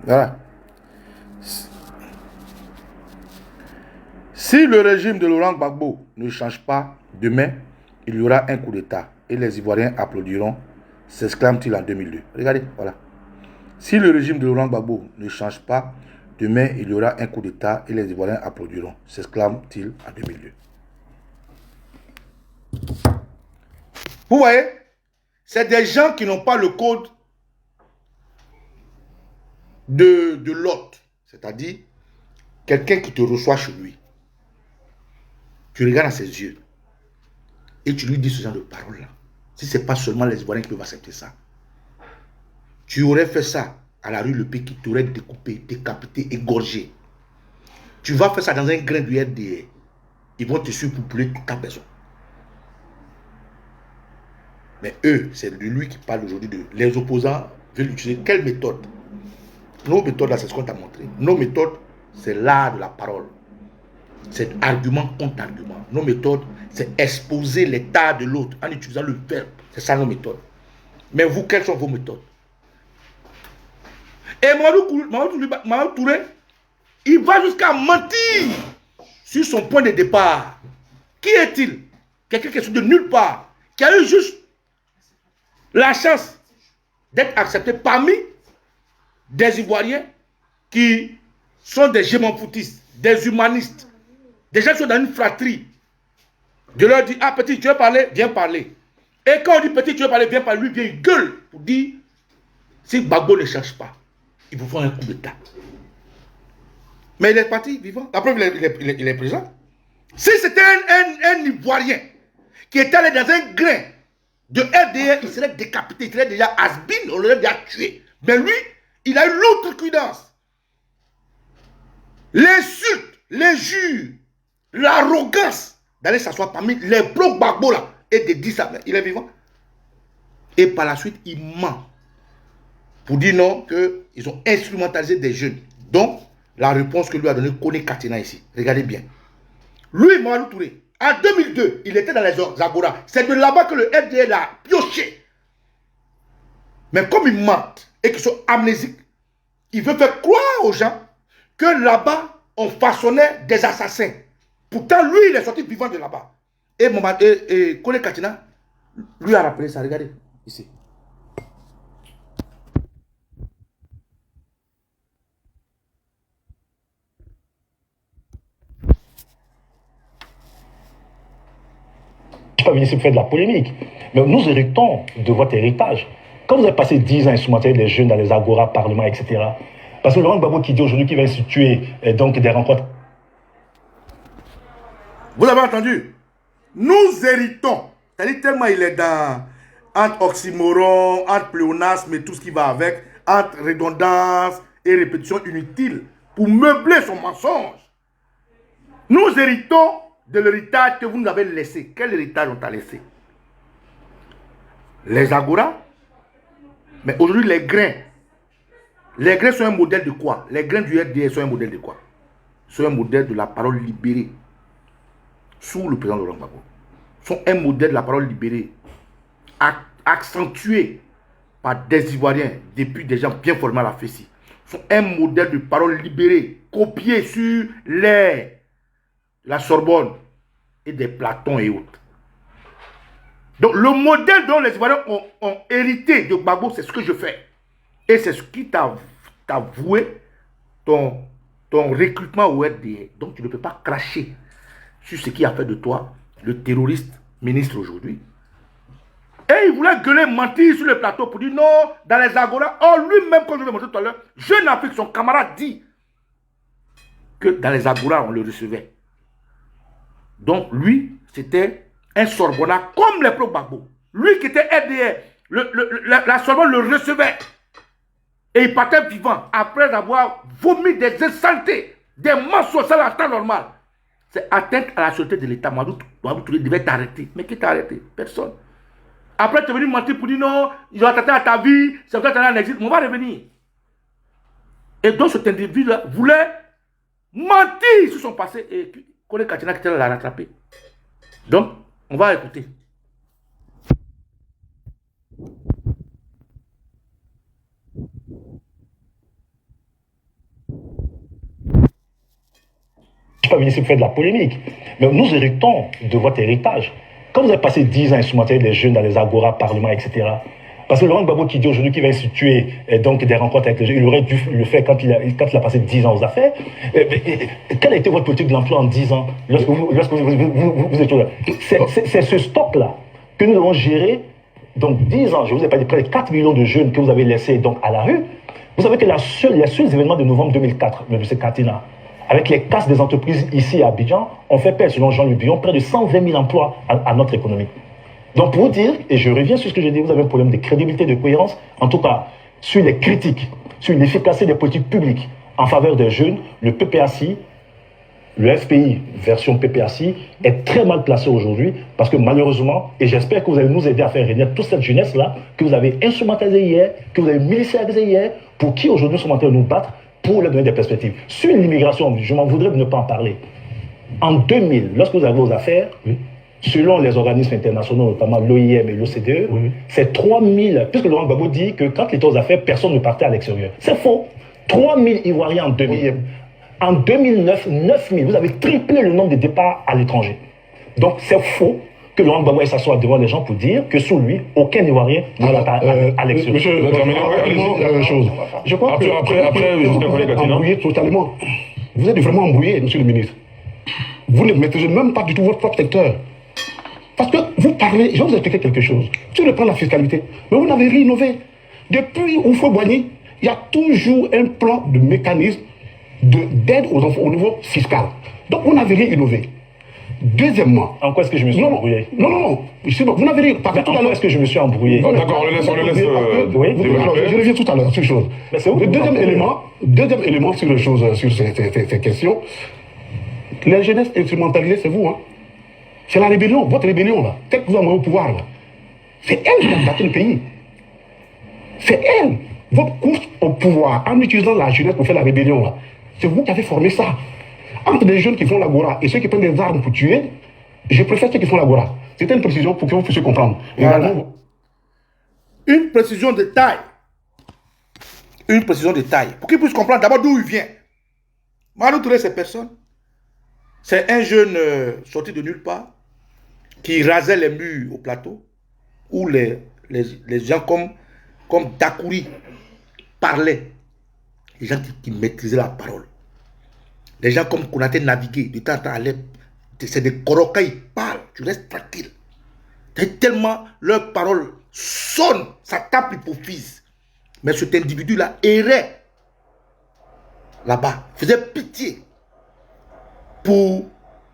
Voilà. Si le régime de Laurent Gbagbo ne change pas, demain, il y aura un coup d'État et les Ivoiriens applaudiront, s'exclame-t-il en 2002. Regardez, voilà. Si le régime de Laurent Gbagbo ne change pas, demain, il y aura un coup d'État et les Ivoiriens applaudiront, s'exclame-t-il en 2002. Vous voyez, c'est des gens qui n'ont pas le code de l'hôte, c'est-à-dire quelqu'un qui te reçoit chez lui. Tu regardes dans ses yeux et tu lui dis ce genre de paroles-là. Si ce n'est pas seulement les Ivoiriens qui peuvent accepter ça. Tu aurais fait ça à la rue Le P qui t'aurait découpé, décapité, égorgé. Tu vas faire ça dans un grain du RDR. Ils vont te suivre pour brûler toute ta personne. Mais eux, c'est de lui qui parle aujourd'hui. Les opposants veulent utiliser quelle méthode? Nos méthodes, là, c'est ce qu'on t'a montré. Nos méthodes, c'est l'art de la parole. C'est argument contre argument. Nos méthodes, c'est exposer l'état de l'autre en utilisant le verbe. C'est ça nos méthodes. Mais vous, quelles sont vos méthodes? Et Mamadou Touré, il va jusqu'à mentir sur son point de départ. Qui est-il? Quelqu'un qui est sorti de nulle part, qui a eu juste la chance d'être accepté parmi des Ivoiriens qui sont des gémophotistes, des humanistes, des gens qui sont dans une fratrie. De leur dire, ah petit, tu veux parler? Viens parler. Et quand on dit petit, tu veux parler? Viens parler. Lui vient, il gueule pour dire, si Gbagbo ne cherche pas, il vous faut un coup d'État. Mais il est parti vivant. La preuve, il est présent. Si c'était un Ivoirien qui était allé dans un grain de RDR, il serait décapité, il serait déjà has-been, on l'aurait déjà tué. Mais lui, il a eu l'outrecuidance. L'insulte, l'injure, l'arrogance d'aller s'asseoir parmi les pro-Gbagbo là et de dire ça. Il est vivant. Et par la suite, il ment. Pour dire non, qu'ils ont instrumentalisé des jeunes. Donc, la réponse que lui a donnée Kone Katina ici. Regardez bien. Lui, Mamadou Touré, en 2002, il était dans les Agora. C'est de là-bas que le FDL l'a pioché. Mais comme ils mentent et qu'ils sont amnésiques, il veut faire croire aux gens que là-bas, on façonnait des assassins. Pourtant, lui, il est sorti vivant de là-bas. Et Kone Katina lui a rappelé ça. Regardez, ici. Je ne suis pas venu ici pour faire de la polémique, mais nous héritons de votre héritage. Quand vous avez passé 10 ans à instrumenter les jeunes dans les agoras, parlements, etc., parce que Laurent Gbagbo qui dit aujourd'hui qu'il va instituer donc des rencontres. Vous avez entendu? Nous héritons. C'est-à-dire tellement il est dans entre oxymoron, entre pléonasme et tout ce qui va avec, entre redondance et répétition inutile pour meubler son mensonge. Nous héritons de l'héritage que vous nous avez laissé. Quel héritage on t'a laissé? Les agoras. Mais aujourd'hui, les grains. Les grains sont un modèle de quoi? Les grains du RDR sont un modèle de quoi? Sont un modèle de la parole libérée. Sous le président Laurent Gbagbo. Sont un modèle de la parole libérée. Accentué par des Ivoiriens, depuis des gens bien formés à la FECI. Sont un modèle de parole libérée. Copié sur la Sorbonne et des Platons et autres. Donc le modèle dont les Ivoiriens ont hérité de Gbagbo, c'est ce que je fais. Et c'est ce qui t'a voué ton recrutement au RDR. Donc tu ne peux pas cracher sur ce qui a fait de toi le terroriste ministre aujourd'hui. Et il voulait gueuler, mentir sur le plateau pour dire non, dans les agoras. Or, lui-même, comme je l'ai montré tout à l'heure, Jeune Afrique, son camarade dit que dans les agoras, on le recevait. Donc, lui, c'était un Sorbonnat comme les pro-Gbagbo. Lui qui était RDR, la Sorbonne le recevait. Et il partait vivant après avoir vomi des insanité, des mensonges, ça en temps normal. C'est atteinte à la sûreté de l'État. Mamadou Touré devait t'arrêter. Mais qui t'a arrêté? Personne. Après, tu es venu mentir pour dire non, ils ont attenté à ta vie, c'est vrai que tu es en exil. On va revenir. Et donc, cet individu-là voulait mentir sur son passé et Kone Katina qui l'a rattrapé. Donc, on va écouter. Je ne suis pas venu ici pour faire de la polémique, mais nous héritons de votre héritage. Quand vous avez passé 10 ans à instrumenter les jeunes dans les agoras, parlements, etc., parce que Laurent Gbagbo qui dit aujourd'hui qu'il va instituer donc des rencontres avec les jeunes, il aurait dû le faire quand il a passé 10 ans aux affaires. Quelle a été votre politique de l'emploi en 10 ans lorsque vous étiez là? C'est ce stock-là que nous devons gérer. Donc 10 ans, je vous ai parlé de près de 4 millions de jeunes que vous avez laissés donc, à la rue. Vous savez que les seuls événements de novembre 2004, M. Katina, avec les casses des entreprises ici à Abidjan, on fait perdre, selon Jean-Luc Billon, près de 120 000 emplois à notre économie. Donc pour vous dire, et je reviens sur ce que j'ai dit, vous avez un problème de crédibilité, de cohérence, en tout cas sur les critiques, sur l'efficacité des politiques publiques en faveur des jeunes, le PPACI, le FPI version PPACI est très mal placé aujourd'hui parce que malheureusement, et j'espère que vous allez nous aider à faire renaître toute cette jeunesse-là que vous avez instrumentalisée hier, que vous avez militarisée hier, pour qui aujourd'hui nous sommes en train de nous battre pour leur donner des perspectives. Sur l'immigration, je m'en voudrais de ne pas en parler. En 2000, lorsque vous avez vos affaires, selon les organismes internationaux, notamment l'OIM et l'OCDE, c'est 3000, puisque Laurent Gbagbo dit que quand il était aux affaires, personne ne partait à l'extérieur. C'est faux. 3000 Ivoiriens en 2000. En 2009, 9000. Vous avez triplé le nombre de départs à l'étranger. Donc c'est faux que Laurent Gbagbo s'assoit devant les gens pour dire que sous lui, aucun Ivoirien ne va à l'extérieur. Monsieur, je crois que vous êtes embrouillé totalement. Vous êtes vraiment embrouillé, monsieur le ministre. Vous ne maîtrisez même pas du tout votre propre secteur. Parce que vous parlez, je vais vous expliquer quelque chose. Sur le plan de la fiscalité, mais vous n'avez rien innové. Depuis Oufo-Boigny, il y a toujours un plan de mécanisme d'aide aux enfants au niveau fiscal. Donc vous n'avez rien innové. Deuxièmement... En quoi est-ce que je me suis embrouillé? Non. Vous n'avez rien... En quoi est-ce que je me suis embrouillé? D'accord, on le laisse oui, je reviens tout à l'heure sur une chose. Le deuxième élément sur ces questions, la jeunesse instrumentalisée, c'est vous, hein. C'est la rébellion, votre rébellion, là. Peut-être que vous avez au pouvoir, là. C'est elle qui a battu le pays. C'est elle. Votre course au pouvoir, en utilisant la jeunesse pour faire la rébellion, là. C'est vous qui avez formé ça. Entre les jeunes qui font l'agora et ceux qui prennent des armes pour tuer, je préfère ceux qui font l'agora. C'était une précision pour que vous puissiez comprendre. Voilà. Une précision de taille. Une précision de taille. Pour qu'ils puissent comprendre d'abord d'où il vient. Mamadou Touré, c'est personne. C'est un jeune sorti de nulle part qui rasait les murs au plateau où les gens comme Dakouri parlaient. Les gens qui maîtrisaient la parole. Les gens comme Konaté naviguaient de temps en temps à l'air. C'est des Korokas, ils parlent. Tu restes tranquille. Tellement leurs paroles sonnent, ça tape l'hypophyse. Mais cet individu-là errait là-bas, faisait pitié pour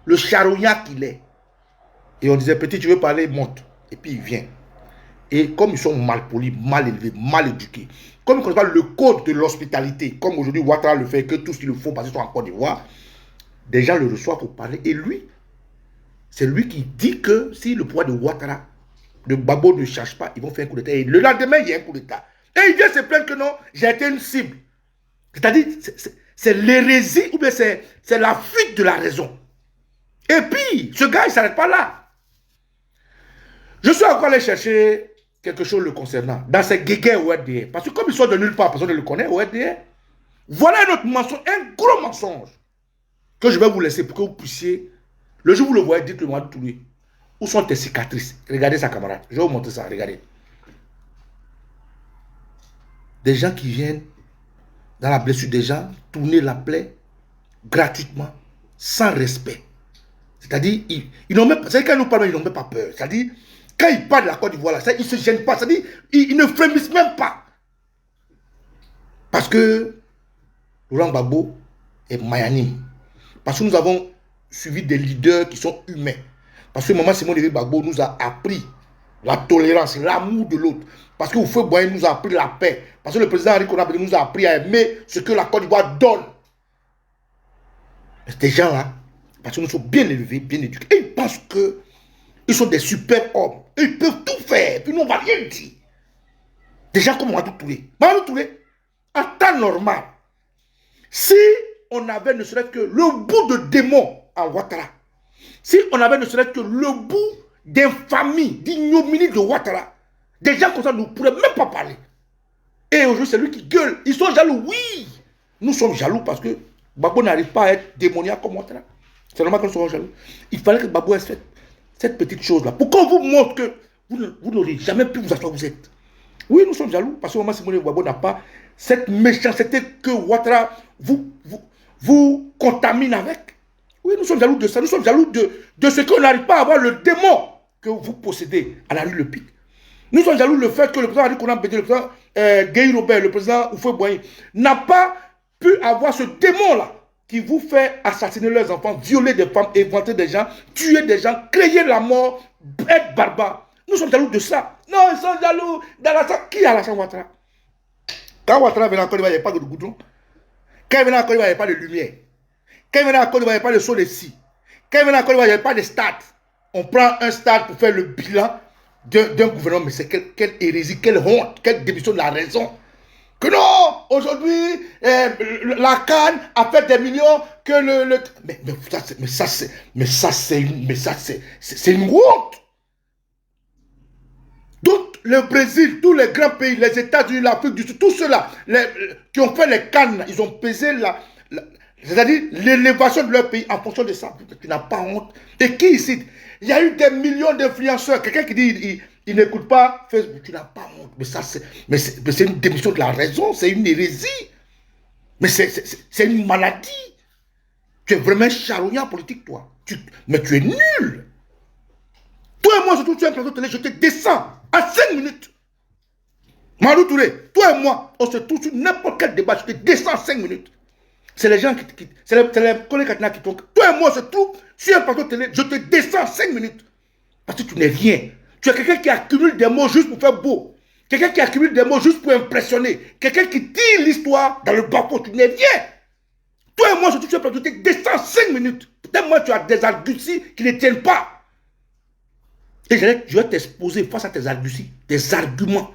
le charognard qu'il est. Et on disait, petit, tu veux parler, monte. Et puis il vient. Et comme ils sont mal polis, mal élevés, mal éduqués, comme ils ne connaissent pas le code de l'hospitalité, comme aujourd'hui Ouattara le fait, que tout ce qu'il le faut parce qu'ils sont en Côte d'Ivoire, des gens le reçoivent pour parler. Et lui, c'est lui qui dit que si le pouvoir de Ouattara, de Gbagbo ne cherche pas, ils vont faire un coup d'État. Et le lendemain, il y a un coup d'État. Et il vient se plaindre que non, j'ai été une cible. C'est-à-dire, c'est l'hérésie ou bien c'est la fuite de la raison. Et puis, ce gars, il ne s'arrête pas là. Je suis encore allé chercher quelque chose le concernant, dans ces guéguerres au RDR. Parce que comme ils sont de nulle part, personne ne le connaît au RDR. Voilà un autre mensonge, un gros mensonge, que je vais vous laisser pour que vous puissiez, le jour où vous le voyez, dites-le moi de tout lui. Où sont tes cicatrices? Regardez sa camarade. Je vais vous montrer ça, regardez. Des gens qui viennent, dans la blessure des gens, tourner la plaie gratuitement, sans respect. C'est-à-dire, ils n'ont même pas, c'est-à-dire quand ils nous parlent, ils n'ont même pas peur. C'est-à-dire, quand ils parlent de la Côte d'Ivoire, là, ils ne se gênent pas. C'est-à-dire, ils ne frémissent même pas. Parce que Laurent Gbagbo est magnanime. Parce que nous avons suivi des leaders qui sont humains. Parce que Maman Simone Gbagbo nous a appris la tolérance, l'amour de l'autre. Parce que Houphouët-Boigny nous a appris la paix. Parce que le président Henri Konaté nous a appris à aimer ce que la Côte d'Ivoire donne. Ces gens-là, parce que nous sommes bien élevés, bien éduqués, et ils pensent qu'ils sont des super hommes. Et ils peuvent tout faire. Puis nous, on ne va rien dire. Des gens comme Mamadou Touré. Mamadou Touré, en temps normal, si on avait ne serait-ce que le bout de démon en Ouattara, si on avait ne serait-ce que le bout d'infamie, d'ignominie de Ouattara, des gens comme ça ne pourraient même pas parler. Et aujourd'hui, c'est lui qui gueule. Ils sont jaloux, oui. Nous sommes jaloux parce que Gbagbo n'arrive pas à être démoniaque comme Ouattara. C'est normal que nous soyons jaloux. Il fallait que Gbagbo ait fait cette petite chose-là. Pour qu'on vous montre que vous n'aurez jamais pu vous asseoir où vous êtes. Oui, nous sommes jaloux parce que Maman Simone Gbagbo n'a pas cette méchanceté que Ouattara vous contamine avec. Oui, nous sommes jaloux de ça. Nous sommes jaloux de ce qu'on n'arrive pas à avoir le démon que vous possédez à la rue Le Pic. Nous sommes jaloux le fait que le président Henri Konaté, le président Guy Robert, le président Houphouët-Boigny n'a pas pu avoir ce démon-là qui vous fait assassiner leurs enfants, violer des femmes, éventer des gens, tuer des gens, créer la mort, être barbare. Nous sommes jaloux de ça. Non, ils sont jaloux d'Alassane. Qui est Alassane Ouattara? Quand Ouattara venait en Côte d'Ivoire, il n'y avait pas de goudron. Quand il venait en Côte d'Ivoire, il n'y avait pas de lumière. Quand il venait en Côte d'Ivoire, il n'y avait pas de sol ici. Quand il venait en Côte d'Ivoire, il n'y avait pas de stade. On prend un stade pour faire le bilan d'un gouvernement. Mais c'est quelle hérésie, quelle honte, quelle démission de la raison. Que non, aujourd'hui, la CAN a fait des millions que le... Mais ça, c'est une honte. Donc, le Brésil, tous les grands pays, les États-Unis, l'Afrique du Sud, tous ceux-là qui ont fait les CAN, ils ont pesé c'est-à-dire l'élévation de leur pays en fonction de ça. Tu n'as pas honte. Et qui ici? Il y a eu des millions d'influenceurs. Quelqu'un qui dit il n'écoute pas Facebook, tu n'as pas honte. Mais ça, c'est une démission de la raison, c'est une hérésie. Mais c'est une maladie. Tu es vraiment charognard politique, toi. Mais tu es nul. Toi et moi, surtout, tu es un plateau télé, je te descends à 5 minutes. Mamadou Touré, toi et moi, on se touche sur n'importe quel débat, je te descends à 5 minutes. C'est les gens c'est les collègues qui tombent. Toi et moi, on se trouve sur un plateau télé, je te descends à 5 minutes. Parce que tu n'es rien. Tu es quelqu'un qui accumule des mots juste pour faire beau. Quelqu'un qui accumule des mots juste pour impressionner. Quelqu'un qui tire l'histoire dans le bas-fond. Tu n'es rien. Toi et moi, je suis prêt à te descendre 5 minutes. Peut-être moi, tu as des arguties qui ne tiennent pas. Et je vais t'exposer face à tes arguties, des arguments.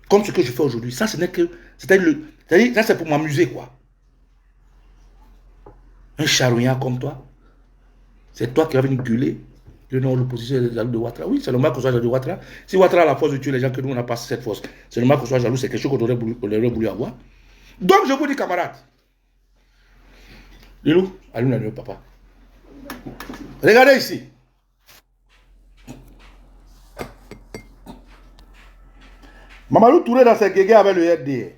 Comme ce que je fais aujourd'hui. Ça, ce n'est que... C'est-à-dire, ça, c'est pour m'amuser, quoi. Un charognard comme toi. C'est toi qui vas venir gueuler. Le nom de l'opposition est jaloux de Ouattara. Oui, c'est normal qu'on soit jaloux de Ouattara. Si Ouattara a la force de tuer les gens que nous, on n'a pas cette force, c'est normal qu'on soit jaloux, c'est quelque chose qu'on aurait voulu avoir. Donc, je vous dis, camarades, Lilou, allume la lumière, papa. Regardez ici. Mamadou Touré dans ses guégués avec le RDR.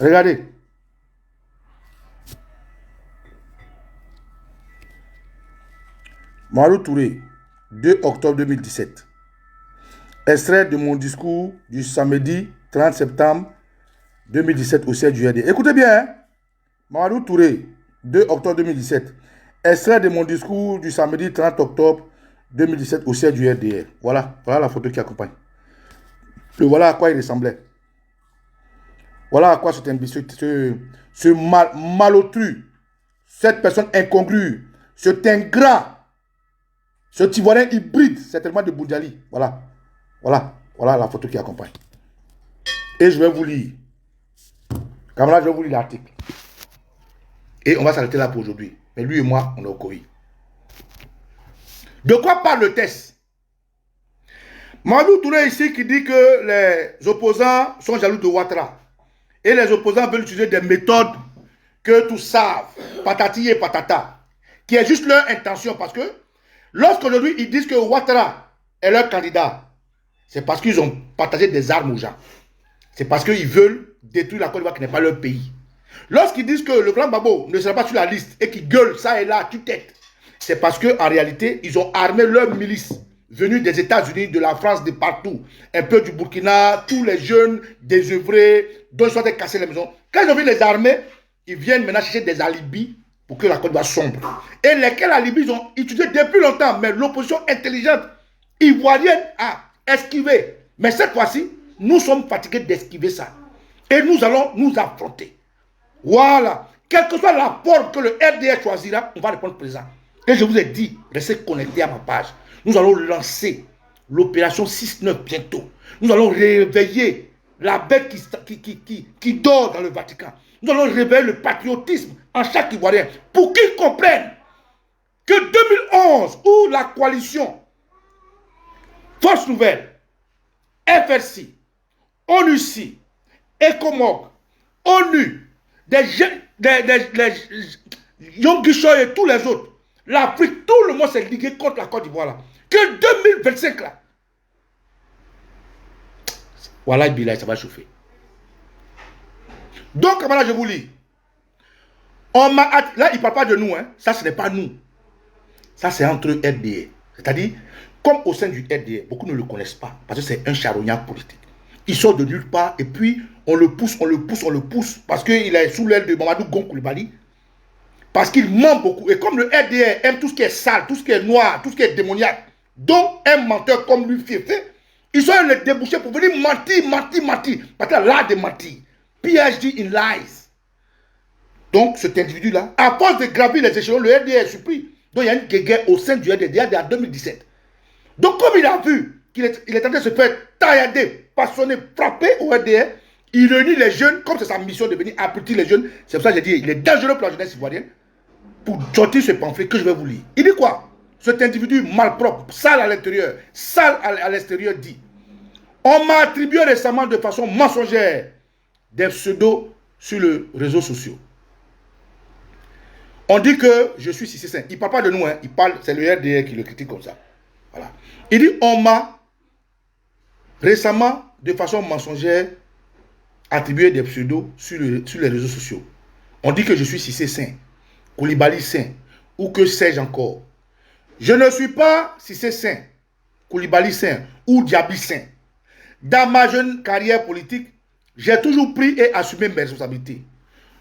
Regardez. Mamadou Touré, 2 octobre 2017. Extrait de mon discours du samedi 30 septembre 2017 au siège du RDR. Écoutez bien, hein? Mamadou Touré, 2 octobre 2017. Extrait de mon discours du samedi 30 octobre 2017 au siège du RDR. Voilà la photo qui accompagne. Voilà à quoi il ressemblait. Voilà à quoi cet imbécile, ce malotru, cette personne incongrue, cet ingrat, ce Ivoirien hybride, certainement de Boudjali. Voilà la photo qui accompagne. Et je vais vous lire. Camarade, je vais vous lire l'article. Et on va s'arrêter là pour aujourd'hui. Mais lui et moi, on est au Covid. De quoi parle le test? Mamadou Touré ici qui dit que les opposants sont jaloux de Ouattara. Et les opposants veulent utiliser des méthodes que tous savent, patati et patata, qui est juste leur intention. Parce que lorsqu'aujourd'hui ils disent que Ouattara est leur candidat, c'est parce qu'ils ont partagé des armes aux gens. C'est parce qu'ils veulent détruire la Côte d'Ivoire qui n'est pas leur pays. Lorsqu'ils disent que le clan Gbagbo ne sera pas sur la liste et qu'ils gueulent ça et là, tue-tête, c'est parce qu'en réalité, ils ont armé leur milice venus des États-Unis, de la France, de partout, un peu du Burkina, tous les jeunes désœuvrés, dont ils sont cassés les maisons. Quand ils ont vu les armées, ils viennent maintenant chercher des alibis pour que la Côte d'Ivoire sombre. Et lesquels alibis ils ont utilisé depuis longtemps, mais l'opposition intelligente ivoirienne a esquivé. Mais cette fois-ci, nous sommes fatigués d'esquiver ça. Et nous allons nous affronter. Voilà. Quelle que soit la forme que le RDR choisira, on va répondre présent. Et je vous ai dit, restez connectés à ma page. Nous allons lancer l'opération 6-9 bientôt. Nous allons réveiller la bête qui dort dans le Vatican. Nous allons réveiller le patriotisme en chaque Ivoirien pour qu'ils comprennent que 2011, où la coalition Force Nouvelle, FRC, ONUCI, ECOMOG, ONU, Yom Guichoy et tous les autres, l'Afrique, tout le monde s'est ligué contre la Côte d'Ivoire là. Que 2025 là. Voilà, Bilal, ça va chauffer. Donc, voilà, je vous lis. Là, il ne parle pas de nous. Hein. Ça, ce n'est pas nous. Ça, c'est entre RDR. C'est-à-dire, comme au sein du RDR, beaucoup ne le connaissent pas. Parce que c'est un charognard politique. Il sort de nulle part et puis on le pousse, on le pousse, on le pousse. Parce qu'il est sous l'aile de Mamadou Gon Coulibaly. Parce qu'il ment beaucoup. Et comme le RDR aime tout ce qui est sale, tout ce qui est noir, tout ce qui est démoniaque, dont un menteur comme lui fait, ils sont les déboucher pour venir mentir. Parce qu'il a l'art de mentir. PhD in lies. Donc cet individu-là, à force de gravir les échelons, le RDR est surpris. Donc il y a une guerre au sein du RDR en 2017. Donc comme il a vu qu'il est en train de se faire taillader, passionner, frapper au RDR, il réunit les jeunes, comme c'est sa mission de venir abrutir les jeunes. C'est pour ça que j'ai dit, il est dangereux pour la jeunesse ivoirienne. Pour sortir ce pamphlet que je vais vous lire. Il dit quoi? Cet individu malpropre, sale à l'intérieur, sale à l'extérieur dit: on m'a attribué récemment de façon mensongère des pseudos sur les réseaux sociaux. On dit que je suis Cissé Saint. Il ne parle pas de nous, hein. Il parle, c'est le RDR qui le critique comme ça. Voilà. Il dit: on m'a récemment de façon mensongère attribué des pseudos sur les réseaux sociaux. On dit que je suis Cissé Saint, Coulibaly Saint, ou que sais-je encore. Je ne suis pas Cissé Saint, Coulibaly Saint ou Diaby Saint. Dans ma jeune carrière politique, j'ai toujours pris et assumé mes responsabilités.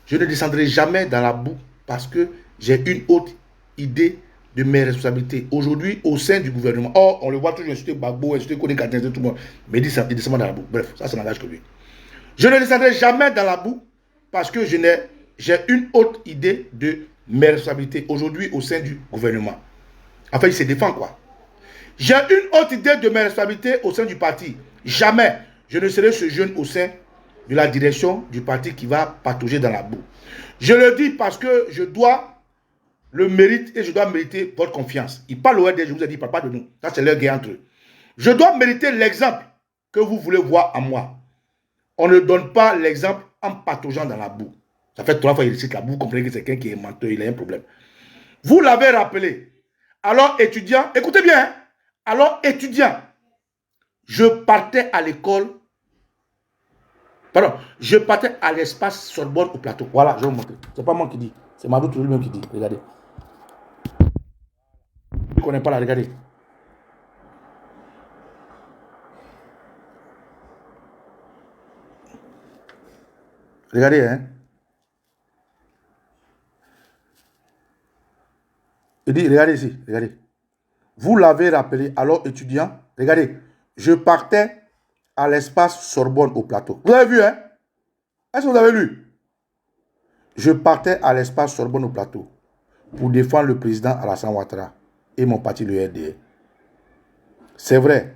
Je ne descendrai jamais dans la boue parce que j'ai une autre idée de mes responsabilités. Aujourd'hui, au sein du gouvernement, or, on le voit toujours insulter Gbagbo, insulter Kone Kadin, tout le monde, mais il descend dans la boue. Bref, ça n'engage que lui. Je ne descendrai jamais dans la boue parce que j'ai une autre idée de mes responsabilités aujourd'hui au sein du gouvernement. Enfin, il se défend quoi. J'ai une autre idée de mes responsabilités au sein du parti. Jamais je ne serai ce jeune au sein de la direction du parti qui va patauger dans la boue. Je le dis parce que je dois le mérite et je dois mériter votre confiance. Il parle au RD, je vous ai dit, il ne parle pas de nous. Ça, c'est leur guerre entre eux. Je dois mériter l'exemple que vous voulez voir en moi. On ne donne pas l'exemple en pataugeant dans la boue. Ça fait 3 fois qu'il cite la boue. Vous comprenez que c'est quelqu'un qui est menteur, il a un problème. Vous l'avez rappelé. Alors, étudiant, écoutez bien. Hein? Alors, étudiant, je partais à l'école. Pardon, je partais à l'espace Sorbonne au plateau. Voilà, je vais vous montrer. Ce n'est pas moi qui dis. C'est Madou lui-même qui dit. Regardez. Je ne connais pas là, regardez. Regardez, hein. Il dit, regardez ici, regardez. Vous l'avez rappelé, alors étudiant, regardez, je partais à l'espace Sorbonne au plateau. Vous avez vu, hein? Est-ce que vous avez lu? Je partais à l'espace Sorbonne au plateau pour défendre le président Alassane Ouattara et mon parti, le RDR. C'est vrai,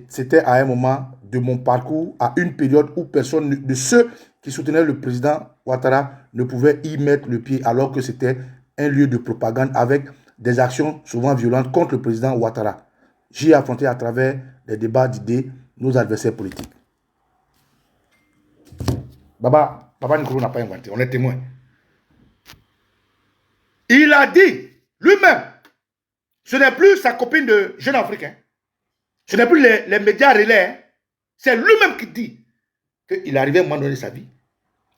c'était à un moment de mon parcours, à une période où personne de ceux qui soutenaient le président Ouattara ne pouvait y mettre le pied alors que c'était un lieu de propagande avec des actions souvent violentes contre le président Ouattara. J'y ai affronté à travers des débats d'idées nos adversaires politiques. Papa Nicolas n'a pas inventé, on est témoin. Il a dit lui-même, ce n'est plus sa copine de Jeune Afrique, hein. Ce n'est plus les médias relais, hein. C'est lui-même qui dit qu'il arrivait à un moment donné de sa vie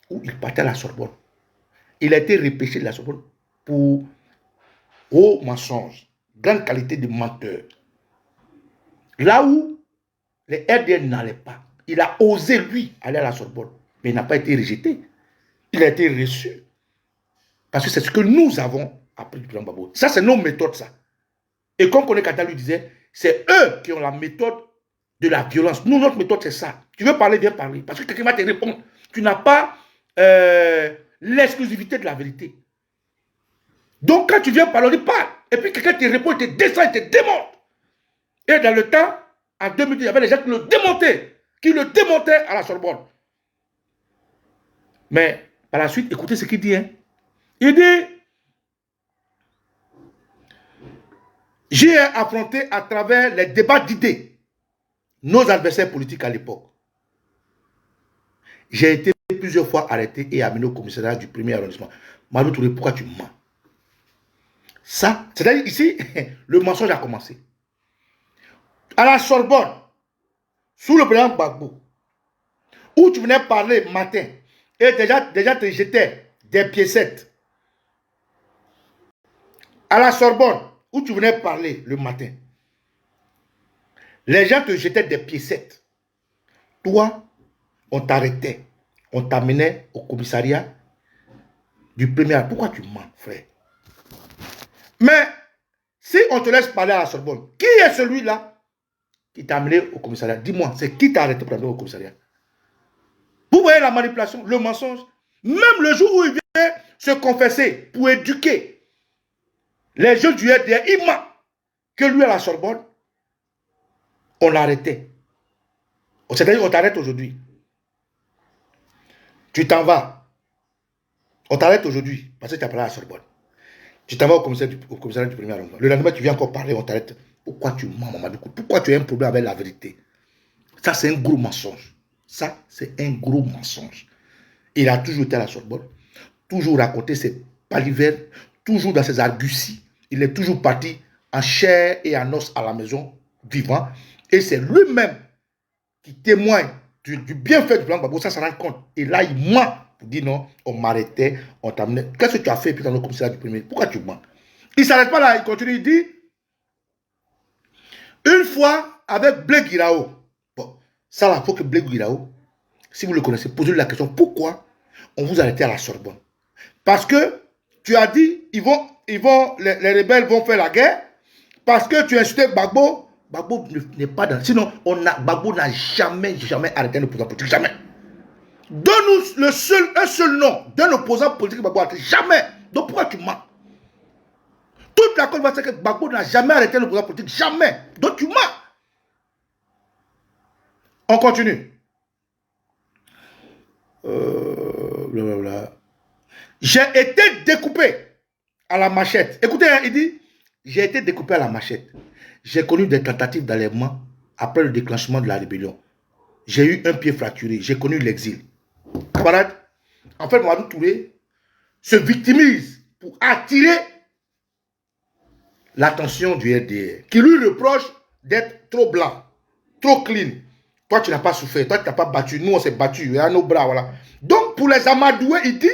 où il partait à la Sorbonne Il a été repêché de la Sorbonne pour haut mensonge, grande qualité de menteur. Là où les RDN n'allaient pas, il a osé, lui, aller à la Sorbonne, mais il n'a pas été rejeté. Il a été reçu. Parce que c'est ce que nous avons appris du président Gbagbo. Ça, c'est nos méthodes, ça. Et comme Kone Kata lui disait, c'est eux qui ont la méthode de la violence. Nous, notre méthode, c'est ça. Tu veux parler, viens parler. Parce que quelqu'un va te répondre. Tu n'as pas l'exclusivité de la vérité. Donc, quand tu viens parler, on dit parle. Et puis quelqu'un te répond, il te descend, il te démonte. Et dans le temps, en 2010, il y avait des gens qui le démontaient à la Sorbonne. Mais par la suite, écoutez ce qu'il dit. Hein. Il dit, j'ai affronté à travers les débats d'idées nos adversaires politiques à l'époque. J'ai été plusieurs fois arrêté et amené au commissariat du premier arrondissement. Madou Touré, pourquoi tu mens? Ça, c'est-à-dire ici, le mensonge a commencé. À la Sorbonne, sous le président Gbagbo, où tu venais parler matin, et déjà te jetais des piécettes. À la Sorbonne, où tu venais parler le matin, les gens te jetaient des piécettes. Toi, on t'arrêtait, on t'amenait au commissariat du premier. Pourquoi tu mens, frère? Mais si on te laisse parler à la Sorbonne, qui est celui-là qui t'a amené au commissariat? Dis-moi, c'est qui t'a arrêté pour amener au commissariat? Vous voyez la manipulation, le mensonge. Même le jour où il vient se confesser pour éduquer les jeunes du RDR, il ment que lui à la Sorbonne, on l'arrêtait. C'est-à-dire qu'on t'arrête aujourd'hui. Tu t'en vas. On t'arrête aujourd'hui parce que tu as parlé à la Sorbonne. Tu t'en vas au commissariat du premier arrondissement. Le lendemain, tu viens encore parler, on t'arrête. Pourquoi tu mens, Mamadou? Pourquoi tu as un problème avec la vérité? Ça, c'est un gros mensonge. Ça, c'est un gros mensonge. Il a toujours été à la Sorbonne, toujours raconté ses palivères, toujours dans ses arguties. Il est toujours parti en chair et en os à la maison, vivant. Et c'est lui-même qui témoigne du bienfait du plan Gbagbo, ça rend compte. Et là, il ment pour dire non, on m'arrêtait, on t'amenait. Qu'est-ce que tu as fait puis dans le commissariat du premier? Pourquoi tu mens? Il ne s'arrête pas là, il continue, il dit une fois avec Blé Guiraou. Bon, ça là, il faut que Blé Guiraou, si vous le connaissez, posez-lui la question, pourquoi on vous arrêtait à la Sorbonne? Parce que tu as dit, les rebelles vont faire la guerre, parce que tu as insulté Gbagbo. Gbagbo n'est pas dans... Sinon, Gbagbo n'a jamais arrêté un opposant politique. Jamais. Donne-nous un seul nom d'un opposant politique Gbagbo arrêté. Jamais. Donc pourquoi tu mens? Toute la Côte va dire que Gbagbo n'a jamais arrêté un opposant politique. Jamais. Donc tu mens. On continue. Blablabla. J'ai été découpé à la machette. Écoutez, hein, il dit, j'ai été découpé à la machette. J'ai connu des tentatives d'enlèvement après le déclenchement de la rébellion. J'ai eu un pied fracturé. J'ai connu l'exil. Camarade, en fait, Mamadou Touré se victimise pour attirer l'attention du RDR, qui lui reproche d'être trop blanc, trop clean. Toi, tu n'as pas souffert. Toi, tu n'as pas battu. Nous, on s'est battu. Il y a nos bras, voilà. Donc, pour les amadoués, il dit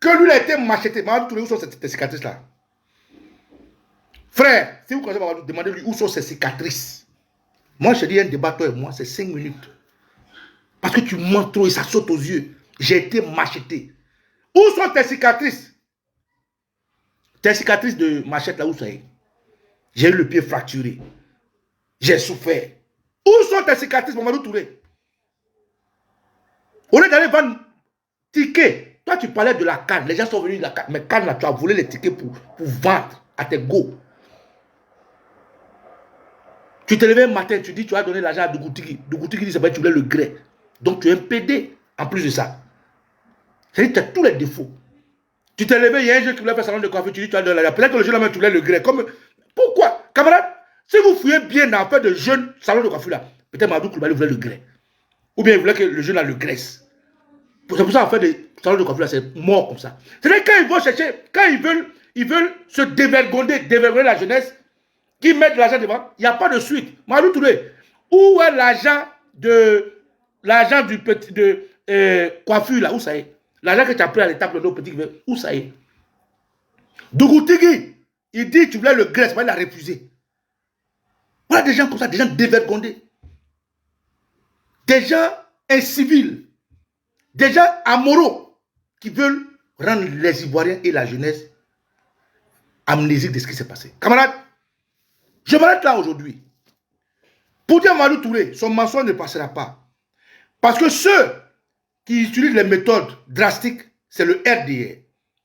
que lui, il a été macheté. Mamadou Touré, où sont ces cicatrices-là? Frère, si vous connaissez Mamadou, demandez-lui où sont ses cicatrices. Moi, je dis un débat, toi et moi, c'est 5 minutes. Parce que tu mens trop et ça saute aux yeux. J'ai été macheté. Où sont tes cicatrices? Tes cicatrices de machette, là, où ça est? J'ai eu le pied fracturé. J'ai souffert. Où sont tes cicatrices, Mamadou Touré? Au lieu d'aller vendre tickets, toi, tu parlais de la canne. Les gens sont venus de la canne. Mais canne, là, tu as volé les tickets pour vendre à tes go. Tu te levais un matin, tu dis tu as donné l'argent à Dougoutigi. Dougoutigi dit tu voulais le gré. Donc tu es un PD en plus de ça. C'est-à-dire que tu as tous les défauts. Tu t'es levé, il y a un jeune qui voulait faire salon de coiffure, tu dis tu as donné l'argent. Peut-être que le jeune là, tu voulais le gré. Pourquoi? Camarade, si vous fouillez bien dans l'affaire de jeunes salon de coiffure là, peut-être Madou Koulibaly voulait le gré. Ou bien il voulait que le jeune là le graisse. C'est pour ça l'affaire de salon de coiffure là, c'est mort comme ça. C'est-à-dire quand ils vont chercher, quand ils veulent se dévergonder la jeunesse, qui mettent de l'argent devant, il n'y a pas de suite. Mamadou Touré, où est l'argent du petit de coiffure là, où ça est? L'argent que tu as pris à l'étape de nos petits, où ça est? Dougoutigi, il dit tu voulais le Grèce, mais il a refusé. Voilà des gens comme ça, des gens dévergondés. Des gens incivils. Des gens amoraux qui veulent rendre les Ivoiriens et la jeunesse amnésiques de ce qui s'est passé. Camarades, je m'arrête là aujourd'hui. Pour dire à Mamadou Touré, son mensonge ne passera pas. Parce que ceux qui utilisent les méthodes drastiques, c'est le RDR.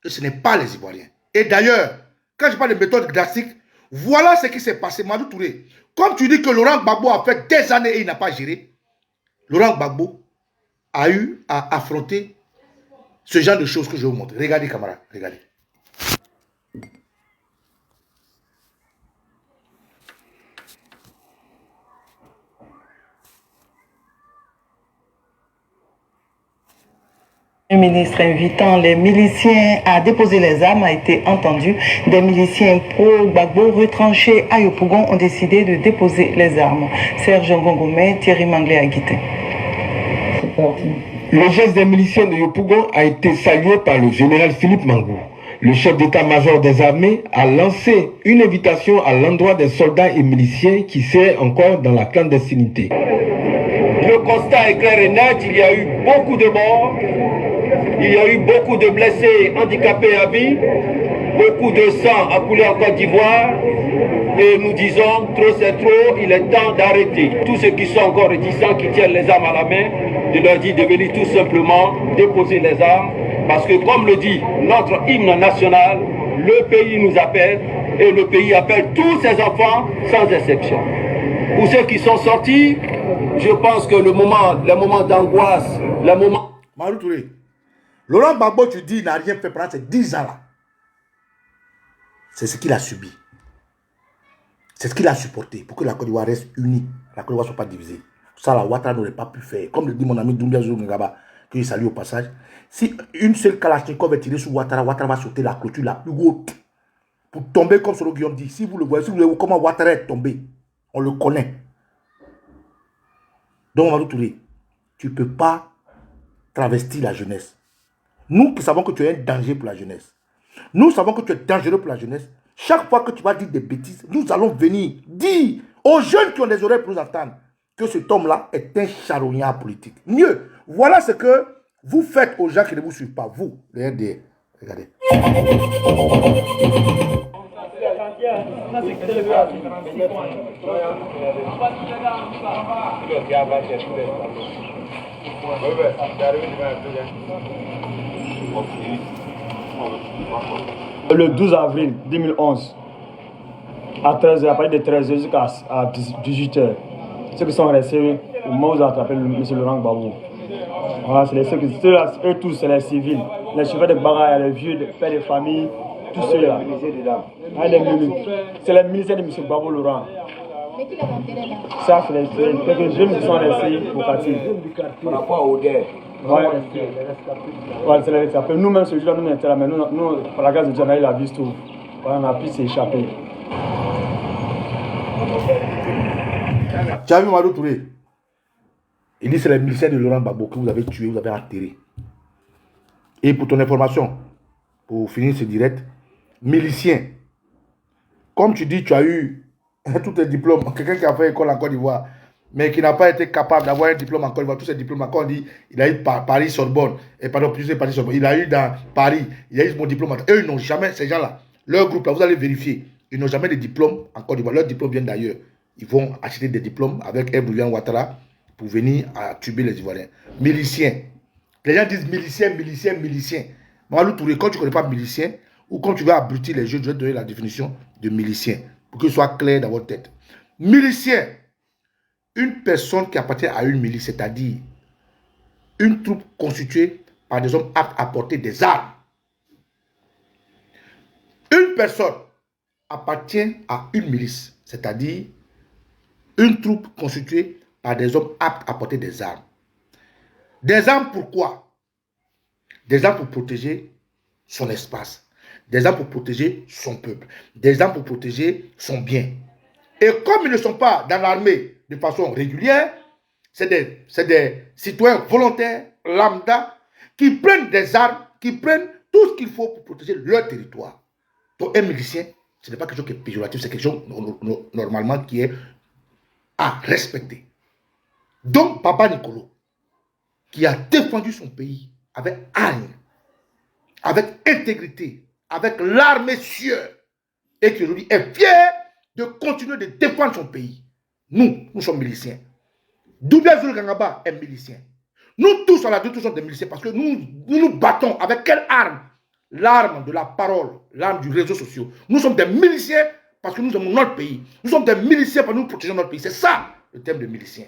Et ce n'est pas les Ivoiriens. Et d'ailleurs, quand je parle de méthodes drastiques, voilà ce qui s'est passé. Mamadou Touré, comme tu dis que Laurent Gbagbo a fait des années et il n'a pas géré, Laurent Gbagbo a eu à affronter ce genre de choses que je vais vous montrer. Regardez, camarades, regardez. Le ministre invitant les miliciens à déposer les armes a été entendu. Des miliciens pro-Gbagbo retranchés à Yopougon ont décidé de déposer les armes. Serge Ngongomé, Thierry Manglé à Guité. C'est parti. Le geste des miliciens de Yopougon a été salué par le général Philippe Mangou. Le chef d'état-major des armées a lancé une invitation à l'endroit des soldats et miliciens qui seraient encore dans la clandestinité. Le constat est clair et net, il y a eu beaucoup de morts, il y a eu beaucoup de blessés handicapés à vie, beaucoup de sang a coulé en Côte d'Ivoire et nous disons trop c'est trop, il est temps d'arrêter. Tous ceux qui sont encore réticents, qui tiennent les armes à la main, je leur dis de venir tout simplement déposer les armes parce que comme le dit notre hymne national, le pays nous appelle et le pays appelle tous ses enfants sans exception. Pour ceux qui sont sortis, je pense que le moment d'angoisse, le moment... Mamadou Touré, Laurent Gbagbo, tu dis, il n'a rien fait pendant ces 10 ans-là. C'est ce qu'il a subi. C'est ce qu'il a supporté pour que la Côte d'Ivoire reste unie. La Côte d'Ivoire ne soit pas divisée. Ça, la Ouattara n'aurait pas pu faire. Comme le dit mon ami Doumbia Ngaba, que je salue au passage. Si une seule Kalachnikov est tirée sur Ouattara, Ouattara va sauter la clôture la plus haute. Pour tomber comme Solo Guillaume dit. Si vous le voyez, si vous voyez comment Ouattara est tombé, on le connaît. Donc, Mamadou Touré, tu ne peux pas travestir la jeunesse. Nous qui savons que tu es un danger pour la jeunesse. Nous savons que tu es dangereux pour la jeunesse. Chaque fois que tu vas dire des bêtises, nous allons venir dire aux jeunes qui ont des oreilles pour nous entendre que cet homme-là est un charognard politique. Mieux, voilà ce que vous faites aux gens qui ne vous suivent pas. Vous, les RDR. Regardez. Le 12 avril 2011, à 13h, à partir de 13h jusqu'à 18h, ceux qui sont restés, au moment où vous attrapez M. Laurent Gbagbo. Voilà, c'est ceux qui, eux tous, c'est les civils, les chefs de bagaille, les vieux, les pères de famille, tous ceux-là. C'est les militaires de M. Gbagbo Laurent. Ça, c'est les jeunes qui sont restés au quartier. Par rapport au DER. Ouais, c'est les rescapés. Nous-mêmes, ce jour-là, nous étions là, mais nous, par la grâce de Dieu, on a eu la vie tout. On a pu s'échapper. Tu as vu Mamadou Touré? Il dit c'est les miliciens de Laurent Gbagbo que vous avez tué, vous avez enterré. Et pour ton information, pour finir ce direct, milicien, comme tu dis, tu as eu tous tes diplômes, quelqu'un qui a fait école en Côte d'Ivoire, mais qui n'a pas été capable d'avoir un diplôme en Côte d'Ivoire, tous ces diplômes, quand on dit, il a eu Paris-Sorbonne, et pardon, plusieurs Paris-Sorbonne, il a eu dans Paris, il a eu mon diplôme. Eux, ils n'ont jamais, ces gens-là, leur groupe là, vous allez vérifier, ils n'ont jamais de diplôme en Côte d'Ivoire, leurs diplômes viennent d'ailleurs. Ils vont acheter des diplômes avec Eboulian Ouattara pour venir à tuer les Ivoiriens. Miliciens. Les gens disent milicien. Mamadou Touré, quand tu ne connais pas milicien, ou quand tu veux abrutir les jeux, je vais te donner la définition de milicien, pour que ce soit clair dans votre tête. Milicien, une personne qui appartient à une milice, c'est-à-dire une troupe constituée par des hommes aptes à porter des armes. Une personne appartient à une milice, c'est-à-dire une troupe constituée par des hommes aptes à porter des armes. Des armes pourquoi? Des armes pour protéger son espace. Des armes pour protéger son peuple. Des armes pour protéger son bien. Et comme ils ne sont pas dans l'armée de façon régulière, c'est des citoyens volontaires, lambda, qui prennent des armes, qui prennent tout ce qu'il faut pour protéger leur territoire. Donc un milicien, ce n'est pas quelque chose qui est péjoratif, c'est quelque chose normalement qui est à respecter. Donc Papa Nicolo, qui a défendu son pays avec hargne, avec intégrité, avec l'arme sûre, et qui aujourd'hui est fier de continuer de défendre son pays. Nous sommes miliciens. Doumbia Zulu Gangaba est milicien. Nous tous, à la tous sommes des miliciens parce que nous battons avec quelle arme? L'arme de la parole, l'arme du réseau social. Nous sommes des miliciens parce que nous aimons notre pays. Nous sommes des miliciens parce que nous protégeons notre pays. C'est ça le thème de milicien.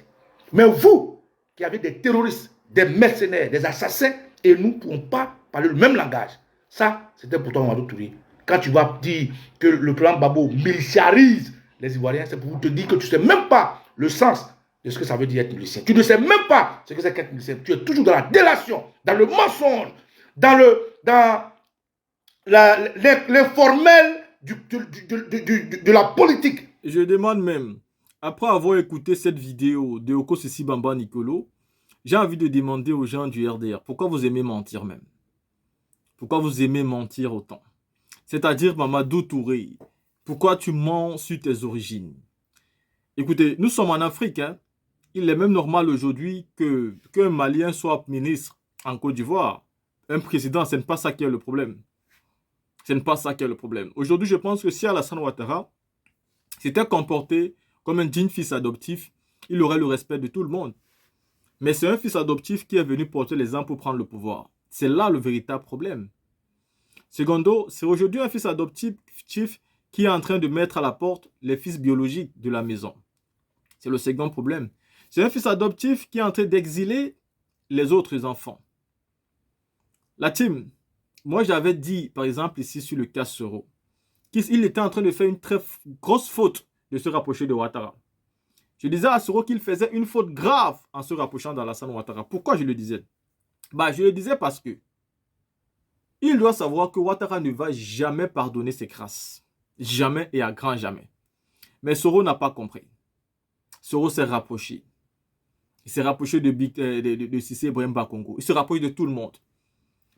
Mais vous, qui avez des terroristes, des mercenaires, des assassins, et nous ne pouvons pas parler le même langage. Ça, c'était pour toi, Mamadou Touré. Quand tu vas dire que le plan Babo militarise les Ivoiriens, c'est pour te dire que tu ne sais même pas le sens de ce que ça veut dire être milicien. Tu ne sais même pas ce que c'est qu'être milicien. Tu es toujours dans la délation, dans le mensonge, dans l'informel de la politique. Je demande même, après avoir écouté cette vidéo de Oko Sissi Bamba Nicolo, j'ai envie de demander aux gens du RDR, pourquoi vous aimez mentir même? Pourquoi vous aimez mentir autant? C'est-à-dire, Mamadou Touré, pourquoi tu mens sur tes origines? Écoutez, nous sommes en Afrique, hein. Il est même normal aujourd'hui qu'un Malien soit ministre en Côte d'Ivoire. Un président, ce n'est pas ça qui est le problème. Ce n'est pas ça qui est le problème. Aujourd'hui, je pense que si Alassane Ouattara s'était comporté comme un digne fils adoptif, il aurait le respect de tout le monde. Mais c'est un fils adoptif qui est venu porter les armes pour prendre le pouvoir. C'est là le véritable problème. Secondo, c'est aujourd'hui un fils adoptif qui est en train de mettre à la porte les fils biologiques de la maison. C'est le second problème. C'est un fils adoptif qui est en train d'exiler les autres enfants. La team, moi j'avais dit, par exemple ici sur le cas Soro, qu'il était en train de faire une très grosse faute de se rapprocher de Ouattara. Je disais à Soro qu'il faisait une faute grave en se rapprochant d'Alassane Ouattara. Pourquoi je le disais? Je le disais parce que il doit savoir que Ouattara ne va jamais pardonner ses crasses. Jamais et à grand jamais. Mais Soro n'a pas compris. Soro s'est rapproché. Il s'est rapproché de Cissé Bremba Congo. Il se rapproche de tout le monde.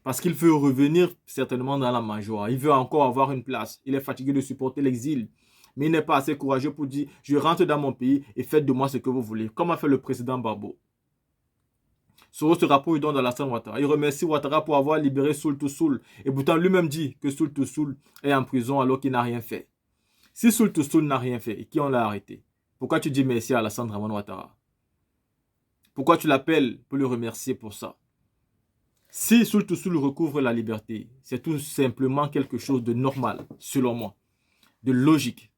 Parce qu'il veut revenir certainement dans la majora. Il veut encore avoir une place. Il est fatigué de supporter l'exil. Mais il n'est pas assez courageux pour dire « Je rentre dans mon pays et faites de moi ce que vous voulez ». Comme a fait le président Babo. Soro se rapproche donc d'Alassane Ouattara. Il remercie Ouattara pour avoir libéré Soul to Soul. Et pourtant lui-même dit que Soul to Soul est en prison alors qu'il n'a rien fait. Si Soul to Soul n'a rien fait et qui on l'a arrêté, pourquoi tu dis merci à Alassane Ouattara? Pourquoi tu l'appelles pour le remercier pour ça? Si Soul to Soul recouvre la liberté, c'est tout simplement quelque chose de normal, selon moi, de logique.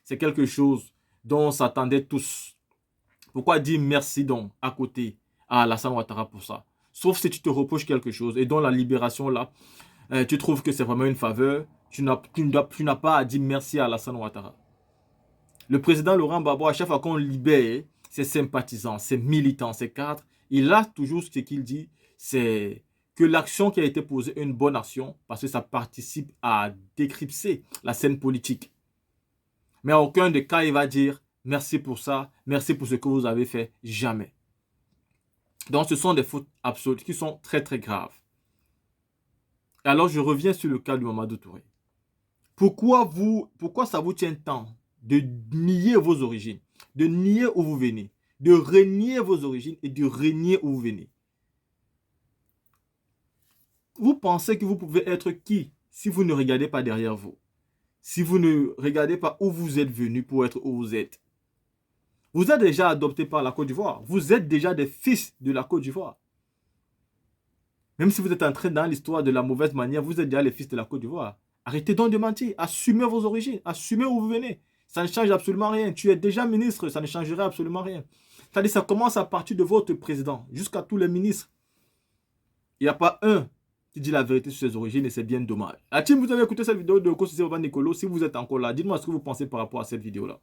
C'est quelque chose dont on s'attendait tous. Pourquoi dire merci donc à côté à Alassane Ouattara pour ça? Sauf si tu te reproches quelque chose et dans la libération là, tu trouves que c'est vraiment une faveur, tu n'as pas à dire merci à Alassane Ouattara. Le président Laurent Gbagbo, à chaque fois qu'on libère ses sympathisants, ses militants, ses cadres, il a toujours ce qu'il dit, c'est que l'action qui a été posée est une bonne action parce que ça participe à décrypter la scène politique. Mais à aucun des cas, il va dire merci pour ça, merci pour ce que vous avez fait, jamais. Donc ce sont des fautes absolues qui sont très très graves. Et alors je reviens sur le cas de Mamadou Touré. Pourquoi ça vous tient tant de nier vos origines, de nier où vous venez, de renier vos origines et de renier où vous venez? Vous pensez que vous pouvez être qui si vous ne regardez pas derrière vous? Si vous ne regardez pas où vous êtes venu pour être où vous êtes? Vous êtes déjà adopté par la Côte d'Ivoire. Vous êtes déjà des fils de la Côte d'Ivoire. Même si vous êtes entré dans l'histoire de la mauvaise manière, vous êtes déjà les fils de la Côte d'Ivoire. Arrêtez donc de mentir. Assumez vos origines. Assumez où vous venez. Ça ne change absolument rien. Tu es déjà ministre, ça ne changerait absolument rien. C'est-à-dire ça commence à partir de votre président jusqu'à tous les ministres. Il n'y a pas un qui dit la vérité sur ses origines et c'est bien dommage. La team, vous avez écouté cette vidéo de Oko Sissi Bamba Nicolo. Si vous êtes encore là, dites-moi ce que vous pensez par rapport à cette vidéo-là.